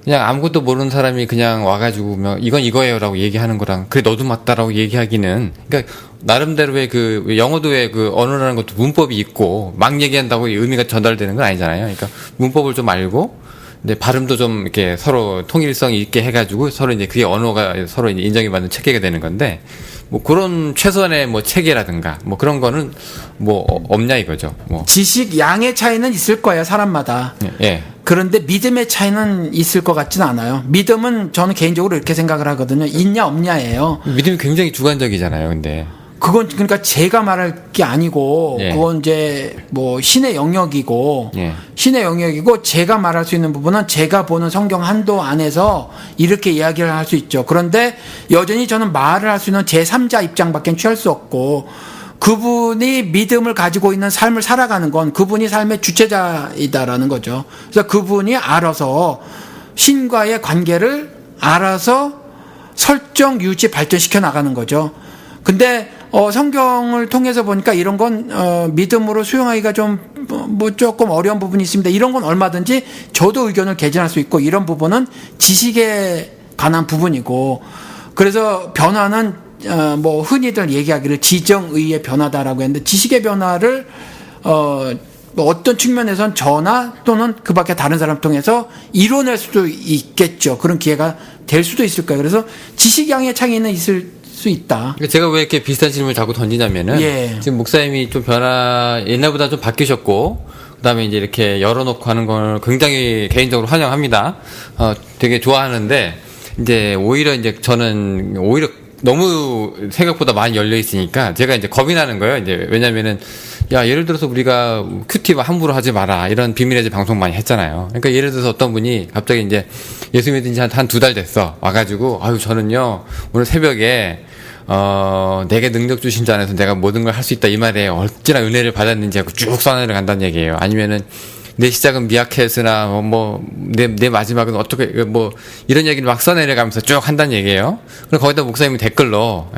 그냥 아무것도 모르는 사람이 그냥 와가지고 이건 이거예요라고 얘기하는 거랑 그래 너도 맞다라고 얘기하기는, 그러니까 나름대로의 영어도의 언어라는 것도 문법이 있고 막 얘기한다고 의미가 전달되는 건 아니잖아요. 그러니까 문법을 좀 알고, 근데 발음도 좀 이렇게 서로 통일성 있게 해가지고 서로 이제 그게 언어가 서로 이제 인정이 받는 체계가 되는 건데, 그런 최소한의 체계라든가 그런 거는 없냐 이거죠. 지식 양의 차이는 있을 거예요, 사람마다. 예. 그런데 믿음의 차이는 있을 것 같지는 않아요. 믿음은 저는 개인적으로 이렇게 생각을 하거든요. 있냐 없냐예요. 믿음이 굉장히 주관적이잖아요, 근데. 그건 그러니까 제가 말할 게 아니고, 그건 이제 신의 영역이고, 제가 말할 수 있는 부분은 제가 보는 성경 한도 안에서 이렇게 이야기를 할 수 있죠. 그런데 여전히 저는 말을 할 수 있는 제3자 입장밖에 취할 수 없고, 그분이 믿음을 가지고 있는 삶을 살아가는 건 그분이 삶의 주체자이다라는 거죠. 그래서 그분이 알아서 신과의 관계를 알아서 설정, 유지, 발전시켜 나가는 거죠. 근데 성경을 통해서 보니까 이런 건 믿음으로 수용하기가 좀 조금 어려운 부분이 있습니다. 이런 건 얼마든지 저도 의견을 개진할 수 있고, 이런 부분은 지식에 관한 부분이고, 그래서 변화는 흔히들 얘기하기를 지정의의 변화다라고 했는데, 지식의 변화를 어떤 측면에선 저나 또는 그 밖에 다른 사람 통해서 이뤄낼 수도 있겠죠. 그런 기회가 될 수도 있을 거예요. 그래서 지식양의 차이는 있을 수 있다. 제가 왜 이렇게 비슷한 질문을 자꾸 던지냐면은, 지금 목사님이 좀 옛날보다 좀 바뀌셨고, 그다음에 이제 이렇게 열어놓고 하는 걸 굉장히 개인적으로 환영합니다. 되게 좋아하는데, 이제 저는 오히려 너무 생각보다 많이 열려 있으니까 제가 이제 겁이 나는 거예요. 이제 왜냐면은, 예를 들어서 우리가 큐티 함부로 하지 마라, 이런 비밀의 방송 많이 했잖아요. 그러니까 예를 들어서 어떤 분이 갑자기 이제 예수 믿은 지 한 2달 됐어. 와가지고, 저는요, 오늘 새벽에 내게 능력 주신 자 안에서 내가 모든 걸 할 수 있다, 이 말에 어찌나 은혜를 받았는지 하고 쭉 선언을 간다는 얘기예요. 아니면은 내 시작은 미약했으나 내 마지막은 어떻게 이런 얘기를 막 써내려 가면서 쭉 한다는 얘기예요. 그럼 거기다 목사님이 댓글로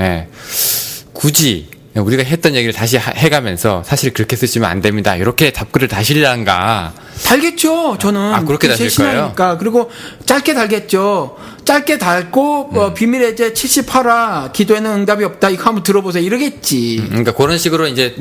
굳이 우리가 했던 얘기를 다시 해가면서 사실 그렇게 쓰시면 안 됩니다, 이렇게 답글을 다시려는가. 달겠죠. 저는 그렇게 다실 거예요. 그리고 짧게 달겠죠. 짧게 달고 비밀의 제 78화 기도에는 응답이 없다, 이거 한번 들어보세요, 이러겠지. 그러니까 그런 식으로 이제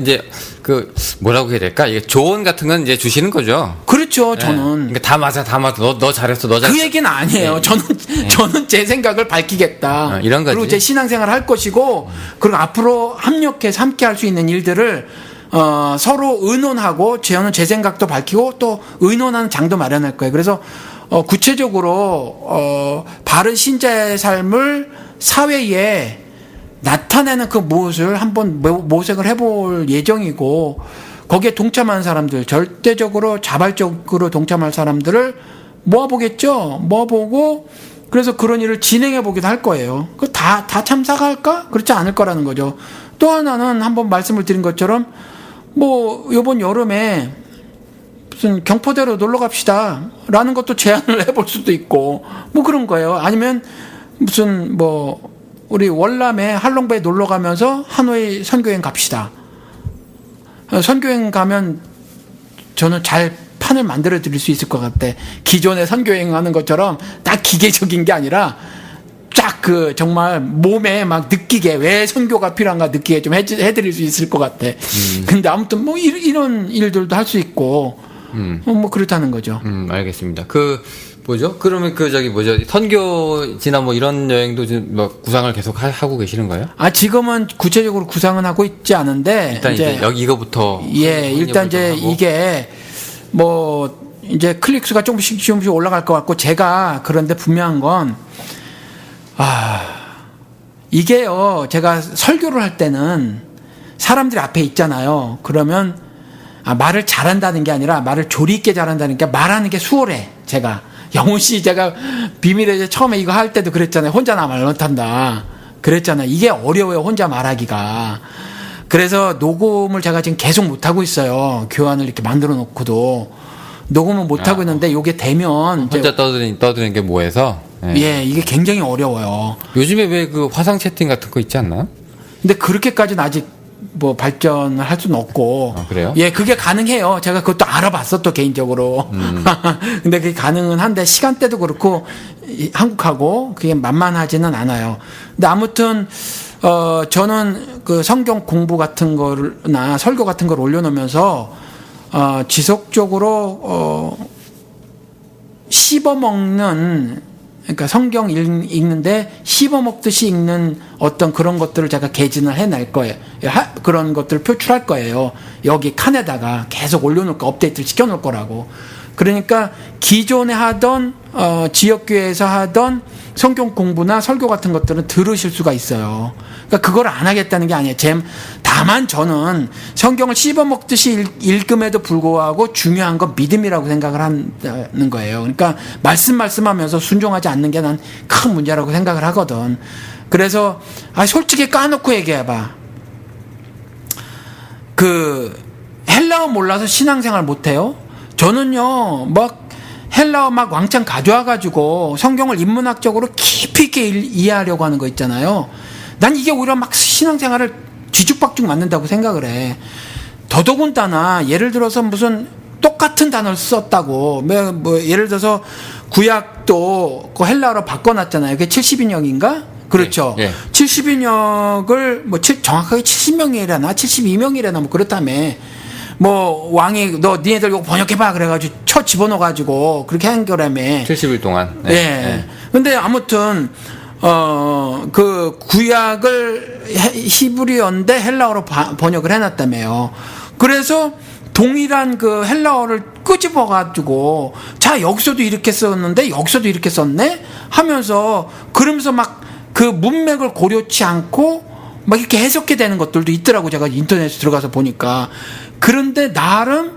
뭐라고 해야 될까, 이게 조언 같은 건 이제 주시는 거죠. 그렇죠. 그렇죠. 예. 저는 그러니까 다 맞아. 너 잘했어. 너 잘했어. 그 얘기는 아니에요. 네. 저는 제 생각을 밝히겠다. 이런 거지. 그리고 제 신앙생활을 할 것이고, 그리고 앞으로 합력해서 함께 할 수 있는 일들을 서로 의논하고, 저는 제 생각도 밝히고 또 의논하는 장도 마련할 거예요. 그래서 구체적으로 바른 신자의 삶을 사회에 나타내는 그 무엇을 한번 모색을 해볼 예정이고, 거기에 동참하는 사람들, 절대적으로 자발적으로 동참할 사람들을 모아보겠죠. 모아보고, 그래서 그런 일을 진행해 보기도 할 거예요. 그 다 참사가 할까? 그렇지 않을 거라는 거죠. 또 하나는 한번 말씀을 드린 것처럼, 뭐 요번 여름에 무슨 경포대로 놀러 갑시다 라는 것도 제안을 해볼 수도 있고, 뭐 그런 거예요. 아니면 무슨 뭐 우리 월남에 한롱베이 놀러 가면서 하노이 선교행 갑시다. 선교행 가면 저는 잘 판을 만들어 드릴 수 있을 것 같아. 기존에 선교행 하는 것처럼 딱 기계적인 게 아니라 쫙 그 정말 몸에 막 느끼게 왜 선교가 필요한가 느끼게 좀 해드릴 수 있을 것 같아. 근데 아무튼 뭐 이런 일들도 할 수 있고 뭐 그렇다는 거죠. 알겠습니다. 그 뭐죠? 그러면 그 저기 뭐죠? 선교지나 뭐 이런 여행도 지금 뭐 구상을 계속 하고 계시는 거예요? 지금은 구체적으로 구상은 하고 있지 않은데 일단 이제 여기 이거부터 일단 이제 하고. 이게 뭐 이제 클릭 수가 조금씩 올라갈 것 같고, 제가 그런데 분명한 건 이게요, 제가 설교를 할 때는 사람들이 앞에 있잖아요. 그러면 말을 잘한다는 게 아니라 말을 조리 있게 잘한다는 게, 말하는 게 수월해. 제가 영훈 씨, 제가 비밀의 처음에 이거 할 때도 그랬잖아요. 혼자 나 말 못한다 그랬잖아요. 이게 어려워요, 혼자 말하기가. 그래서 녹음을 제가 지금 계속 못하고 있어요. 교환을 이렇게 만들어 놓고도 녹음을 못하고 있는데, 이게 되면 혼자 떠드는 게 뭐해서? 예, 이게 굉장히 어려워요. 요즘에 왜 그 화상 채팅 같은 거 있지 않나? 근데 그렇게까지는 아직 뭐 발전을 할 수는 없고. 그래요? 예, 그게 가능해요. 제가 그것도 알아봤어, 또 개인적으로. 근데 그게 가능은 한데, 시간대도 그렇고 한국하고 그게 만만하지는 않아요. 근데 아무튼 저는 그 성경 공부 같은 거나 설교 같은 걸 올려놓으면서 지속적으로 씹어먹는, 그러니까 성경 읽는데 씹어먹듯이 읽는 어떤 그런 것들을 제가 개진을 해낼 거예요. 그런 것들을 표출할 거예요. 여기 칸에다가 계속 올려놓을 거, 업데이트를 시켜놓을 거라고. 그러니까 기존에 하던 지역교회에서 하던 성경 공부나 설교 같은 것들은 들으실 수가 있어요. 그러니까 그걸 안 하겠다는 게 아니에요. 다만 저는 성경을 씹어먹듯이 읽음에도 불구하고 중요한 건 믿음이라고 생각을 하는 거예요. 그러니까 말씀하면서 순종하지 않는 게 난 큰 문제라고 생각을 하거든. 그래서 솔직히 까놓고 얘기해봐. 그 헬라어 몰라서 신앙생활 못해요? 저는요, 막 헬라어 막 왕창 가져와가지고 성경을 인문학적으로 깊이 있게 이해하려고 하는 거 있잖아요. 난 이게 오히려 막 신앙생활을 뒤죽박죽 맞는다고 생각을 해. 더더군다나 예를 들어서 무슨 똑같은 단어를 썼다고, 뭐 예를 들어서 구약도 그 헬라어로 바꿔놨잖아요. 그게 70인역인가? 그렇죠. 예, 예. 70인역을 뭐 정확하게 70명이라나 72명이라나 뭐 그렇다며. 뭐 왕이 너 니네들 이거 번역해봐 그래가지고 쳐 집어넣어가지고 그렇게 한 거라며. 70일 동안. 네. 네. 근데 아무튼 그 구약을 히브리어인데 헬라어로 번역을 해놨다며요. 그래서 동일한 그 헬라어를 끄집어가지고 자 여기서도 이렇게 썼는데 여기서도 이렇게 썼네 하면서, 그러면서 막 그 문맥을 고려치 않고 막 이렇게 해석해 되는 것들도 있더라고. 제가 인터넷에 들어가서 보니까. 그런데 나름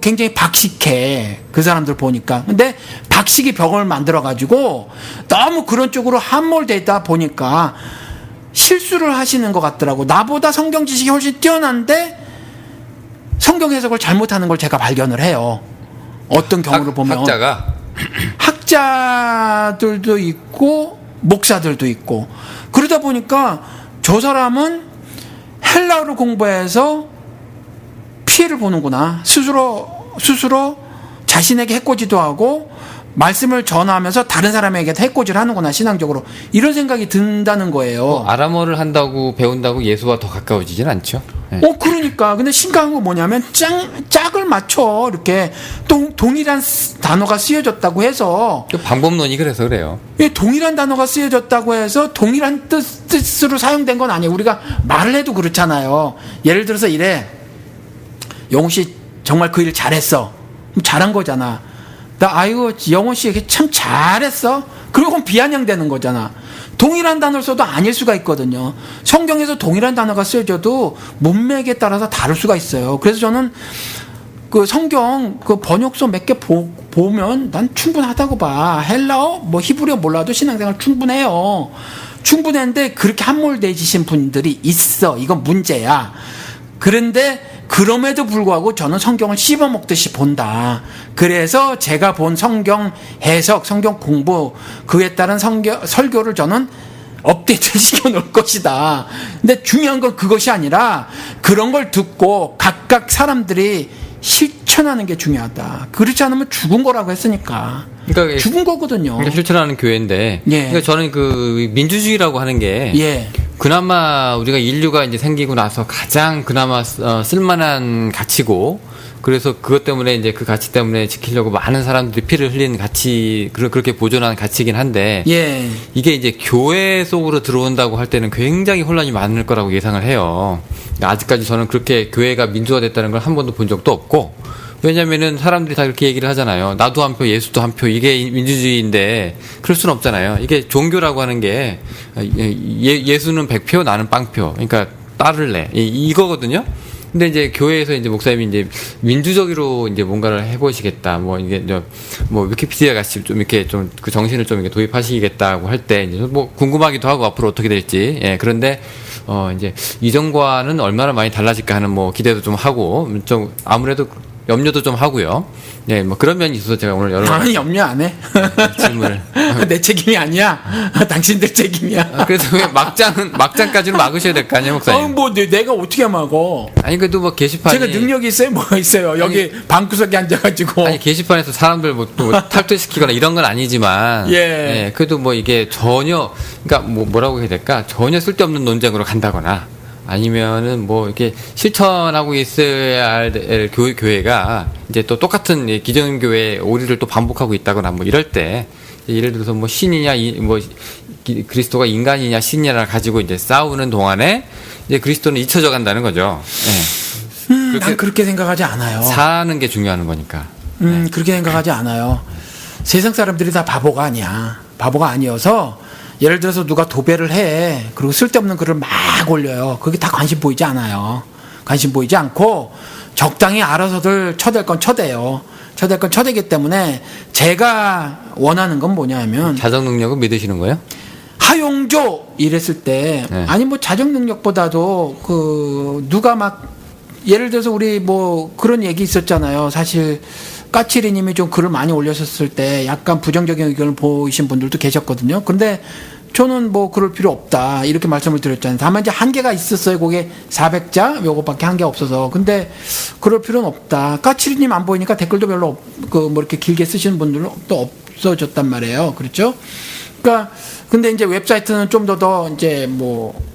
굉장히 박식해, 그 사람들 보니까. 근데 박식이 벽을 만들어가지고 너무 그런 쪽으로 함몰되다 보니까 실수를 하시는 것 같더라고. 나보다 성경 지식이 훨씬 뛰어난데 성경 해석을 잘못하는 걸 제가 발견을 해요. 어떤 경우를 보면 학자들도 있고 목사들도 있고. 그러다 보니까 저 사람은 헬라어를 공부해서 피해를 보는구나. 스스로 자신에게 해코지도 하고 말씀을 전하면서 다른 사람에게도 해코지를 하는구나, 신앙적으로. 이런 생각이 든다는 거예요. 아람어를 한다고 배운다고 예수와 더 가까워지진 않죠. 네. 그러니까. 근데 심각한 건 뭐냐면, 짝을 맞춰. 이렇게 동일한 단어가 쓰여졌다고 해서. 그 방법론이 그래서 그래요. 예, 동일한 단어가 쓰여졌다고 해서 동일한 뜻으로 사용된 건 아니에요. 우리가 말을 해도 그렇잖아요. 예를 들어서 이래. 영호 씨 정말 그 일 잘했어. 잘한 거잖아. 아이고, 영호 씨 참 잘했어. 그리고 비아냥되는 거잖아. 동일한 단어를 써도 아닐 수가 있거든요. 성경에서 동일한 단어가 쓰여져도 문맥에 따라서 다를 수가 있어요. 그래서 저는 그 성경 그 번역서 몇 개 보면 난 충분하다고 봐. 헬라어, 뭐 히브리어 몰라도 신앙생활 충분해요. 충분했는데 그렇게 함몰되지신 분들이 있어. 이건 문제야. 그런데 그럼에도 불구하고 저는 성경을 씹어먹듯이 본다. 그래서 제가 본 성경 해석, 성경 공부, 그에 따른 설교를 저는 업데이트 시켜놓을 것이다. 근데 중요한 건 그것이 아니라 그런 걸 듣고 각각 사람들이 실천하는 게 중요하다. 그렇지 않으면 죽은 거라고 했으니까. 그러니까 죽은 거거든요. 그러니까 실천하는 교회인데. 예. 그러니까 저는 그 민주주의라고 하는 게. 예. 그나마 우리가 인류가 이제 생기고 나서 가장 그나마 쓸만한 가치고, 그래서 그것 때문에 이제 그 가치 때문에 지키려고 많은 사람들이 피를 흘린 가치, 그렇게 보존한 가치이긴 한데, 예. 이게 이제 교회 속으로 들어온다고 할 때는 굉장히 혼란이 많을 거라고 예상을 해요. 아직까지 저는 그렇게 교회가 민주화됐다는 걸 한 번도 본 적도 없고, 왜냐면은 사람들이 다 그렇게 얘기를 하잖아요. 나도 한 표, 예수도 한 표. 이게 민주주의인데 그럴 수는 없잖아요. 이게 종교라고 하는 게 예수는 100표, 나는 빵표. 그러니까 따를래. 이거거든요. 근데 이제 교회에서 이제 목사님이 이제 민주적으로 이제 뭔가를 해보시겠다. 뭐 이게 뭐 위키피디아 같이 좀 이렇게 좀 그 정신을 좀 이렇게 도입하시겠다고 할 때 이제 뭐 궁금하기도 하고 앞으로 어떻게 될지. 예. 그런데 이제 이전과는 얼마나 많이 달라질까 하는 뭐 기대도 좀 하고 좀 아무래도 염려도 좀 하고요. 네, 뭐 그런 면이 있어서 제가 오늘 여러 나는 염려 안 해. 질문을. 내 책임이 아니야. 당신들 책임이야. 그래서 왜 막장까지는 막으셔야 될 거 아니에요, 목사님? 뭐 내가 어떻게 막어? 아니 그래도 뭐 게시판이 제가 능력이 있어요, 뭐가 있어요. 여기 방구석에 앉아가지고. 아니 게시판에서 사람들 뭐 또 탈퇴시키거나 이런 건 아니지만, 예. 그래도 뭐 이게 전혀 그러니까 뭐라고 해야 될까? 전혀 쓸데없는 논쟁으로 간다거나. 아니면은 뭐 이렇게 실천하고 있어야 할 교회가 이제 또 똑같은 기존 교회 오류를 또 반복하고 있다거나 뭐 이럴 때 예를 들어서 뭐 신이냐 뭐 그리스도가 인간이냐 신이냐 가지고 이제 싸우는 동안에 이제 그리스도는 잊혀져 간다는 거죠. 네. 난 그렇게 생각하지 않아요. 사는 게 중요한 거니까. 그렇게 생각하지 않아요. 세상 사람들이 다 바보가 아니야. 바보가 아니어서 예를 들어서 누가 도배를 해. 그리고 쓸데없는 글을 막 올려요. 그게 다 관심 보이지 않아요. 관심 보이지 않고 적당히 알아서들 쳐댈 건 쳐대요. 쳐댈 건 쳐대기 때문에 제가 원하는 건 뭐냐면 자정 능력은 믿으시는 거예요? 하용조 이랬을 때 네. 아니 뭐 자정 능력보다도 그 누가 막 예를 들어서 우리 뭐 그런 얘기 있었잖아요. 사실 까치리님이 좀 글을 많이 올렸었을 때 약간 부정적인 의견을 보이신 분들도 계셨거든요. 근데 저는 뭐 그럴 필요 없다 이렇게 말씀을 드렸잖아요. 다만 이제 한계가 있었어요. 그게 400자 요거밖에 한계 없어서. 근데 그럴 필요는 없다. 까치리님 안 보이니까 댓글도 별로 그 뭐 이렇게 길게 쓰시는 분들은 또 없어졌단 말이에요. 그렇죠? 그러니까 근데 이제 웹사이트는 좀 더 이제 뭐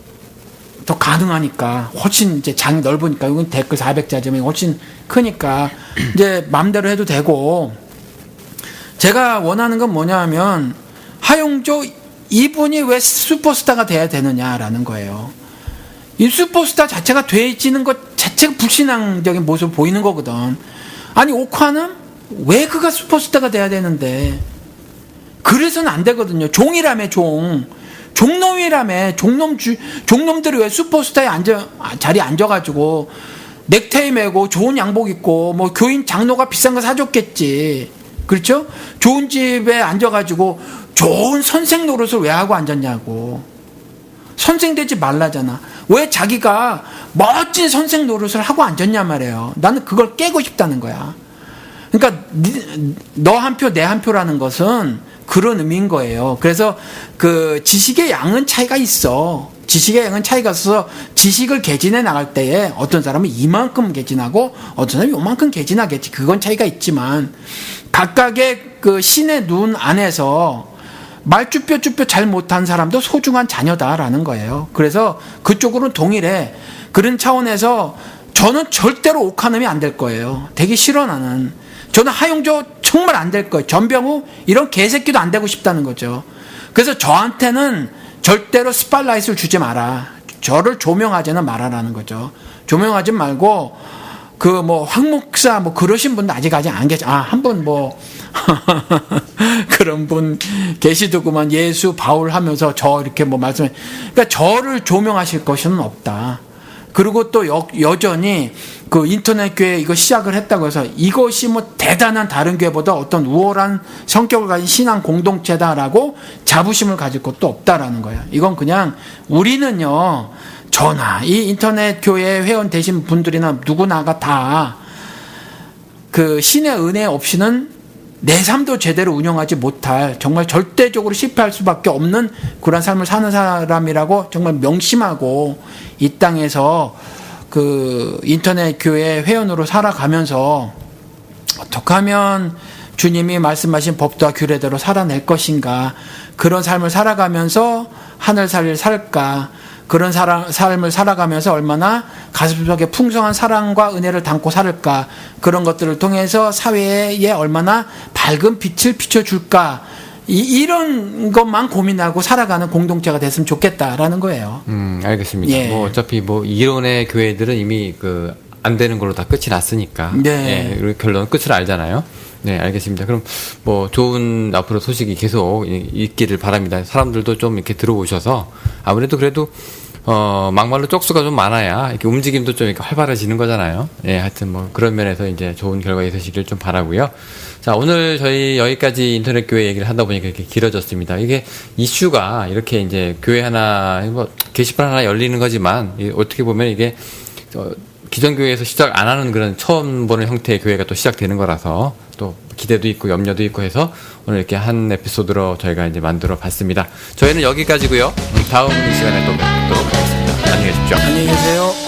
더 가능하니까 훨씬 이제 장이 넓으니까 이건 댓글 400자점이 훨씬 크니까 이제 마음대로 해도 되고 제가 원하는 건 뭐냐면 하용조 이분이 왜 슈퍼스타가 돼야 되느냐라는 거예요. 이 슈퍼스타 자체가 되지는 것 자체가 불신앙적인 모습을 보이는 거거든. 아니 옥화는 왜 그가 슈퍼스타가 돼야 되는데 그래서는 안 되거든요. 종이라며 종놈이라며 종놈들이 왜 슈퍼스타에 자리에 앉아가지고 넥타이 매고 좋은 양복 입고 뭐 교인 장로가 비싼 거 사줬겠지. 그렇죠? 좋은 집에 앉아가지고 좋은 선생 노릇을 왜 하고 앉았냐고. 선생 되지 말라잖아. 왜 자기가 멋진 선생 노릇을 하고 앉았냐 말이에요. 나는 그걸 깨고 싶다는 거야. 그러니까 너 한 표, 내 한 표라는 것은 그런 의미인 거예요. 그래서 그 지식의 양은 차이가 있어. 지식의 양은 차이가 있어서 지식을 개진해 나갈 때에 어떤 사람은 이만큼 개진하고 어떤 사람은 요만큼 개진하겠지. 그건 차이가 있지만 각각의 그 신의 눈 안에서 말쭈뼛쭈뼛 잘 못한 사람도 소중한 자녀다라는 거예요. 그래서 그쪽으로는 동일해. 그런 차원에서 저는 절대로 옥하놈이 안 될 거예요. 되게 싫어 나는. 저는 하용조 정말 안 될 거예요. 전병우 이런 개새끼도 안 되고 싶다는 거죠. 그래서 저한테는 절대로 스팟라이트를 주지 마라. 저를 조명하지는 마라라는 거죠. 조명하지 말고 그 뭐 황 목사 뭐 그러신 분도 아직 안 계시. 한 분 뭐 그런 분 계시더구만. 예수 바울 하면서 저 이렇게 뭐 말씀해. 그러니까 저를 조명하실 것은 없다. 그리고 또 여전히 그 인터넷 교회 이거 시작을 했다고 해서 이것이 뭐 대단한 다른 교회보다 어떤 우월한 성격을 가진 신앙 공동체다라고 자부심을 가질 것도 없다라는 거예요. 이건 그냥 우리는요, 저나 이 인터넷 교회 회원 되신 분들이나 누구나가 다 그 신의 은혜 없이는 내 삶도 제대로 운영하지 못할 정말 절대적으로 실패할 수밖에 없는 그런 삶을 사는 사람이라고 정말 명심하고 이 땅에서 그 인터넷 교회 회원으로 살아가면서 어떻게 하면 주님이 말씀하신 법도와 규례대로 살아낼 것인가, 그런 삶을 살아가면서 하늘살이를 살까, 그런 삶을 살아가면서 얼마나 가슴속에 풍성한 사랑과 은혜를 담고 살을까, 그런 것들을 통해서 사회에 얼마나 밝은 빛을 비춰줄까, 이런 것만 고민하고 살아가는 공동체가 됐으면 좋겠다라는 거예요. 알겠습니다. 예. 뭐 어차피 뭐 이론의 교회들은 이미 그 안 되는 걸로 다 끝이 났으니까. 네. 예, 그리고 결론 끝을 알잖아요. 네, 알겠습니다. 그럼 뭐 좋은 앞으로 소식이 계속 있기를 바랍니다. 사람들도 좀 이렇게 들어오셔서 아무래도 그래도 막말로 쪽수가 좀 많아야 이렇게 움직임도 좀 이렇게 활발해지는 거잖아요. 예, 하여튼 뭐 그런 면에서 이제 좋은 결과 있으시길 좀 바라고요. 자, 오늘 저희 여기까지 인터넷 교회 얘기를 하다 보니까 이렇게 길어졌습니다. 이게 이슈가 이렇게 이제 교회 하나, 뭐 게시판 하나 열리는 거지만 어떻게 보면 이게 기존 교회에서 시작 안 하는 그런 처음 보는 형태의 교회가 또 시작되는 거라서 또 기대도 있고 염려도 있고 해서 오늘 이렇게 한 에피소드로 저희가 이제 만들어 봤습니다. 저희는 여기까지고요. 다음 시간에 또 뵙도록 하겠습니다. 안녕히 계십시오. 안녕히 계세요.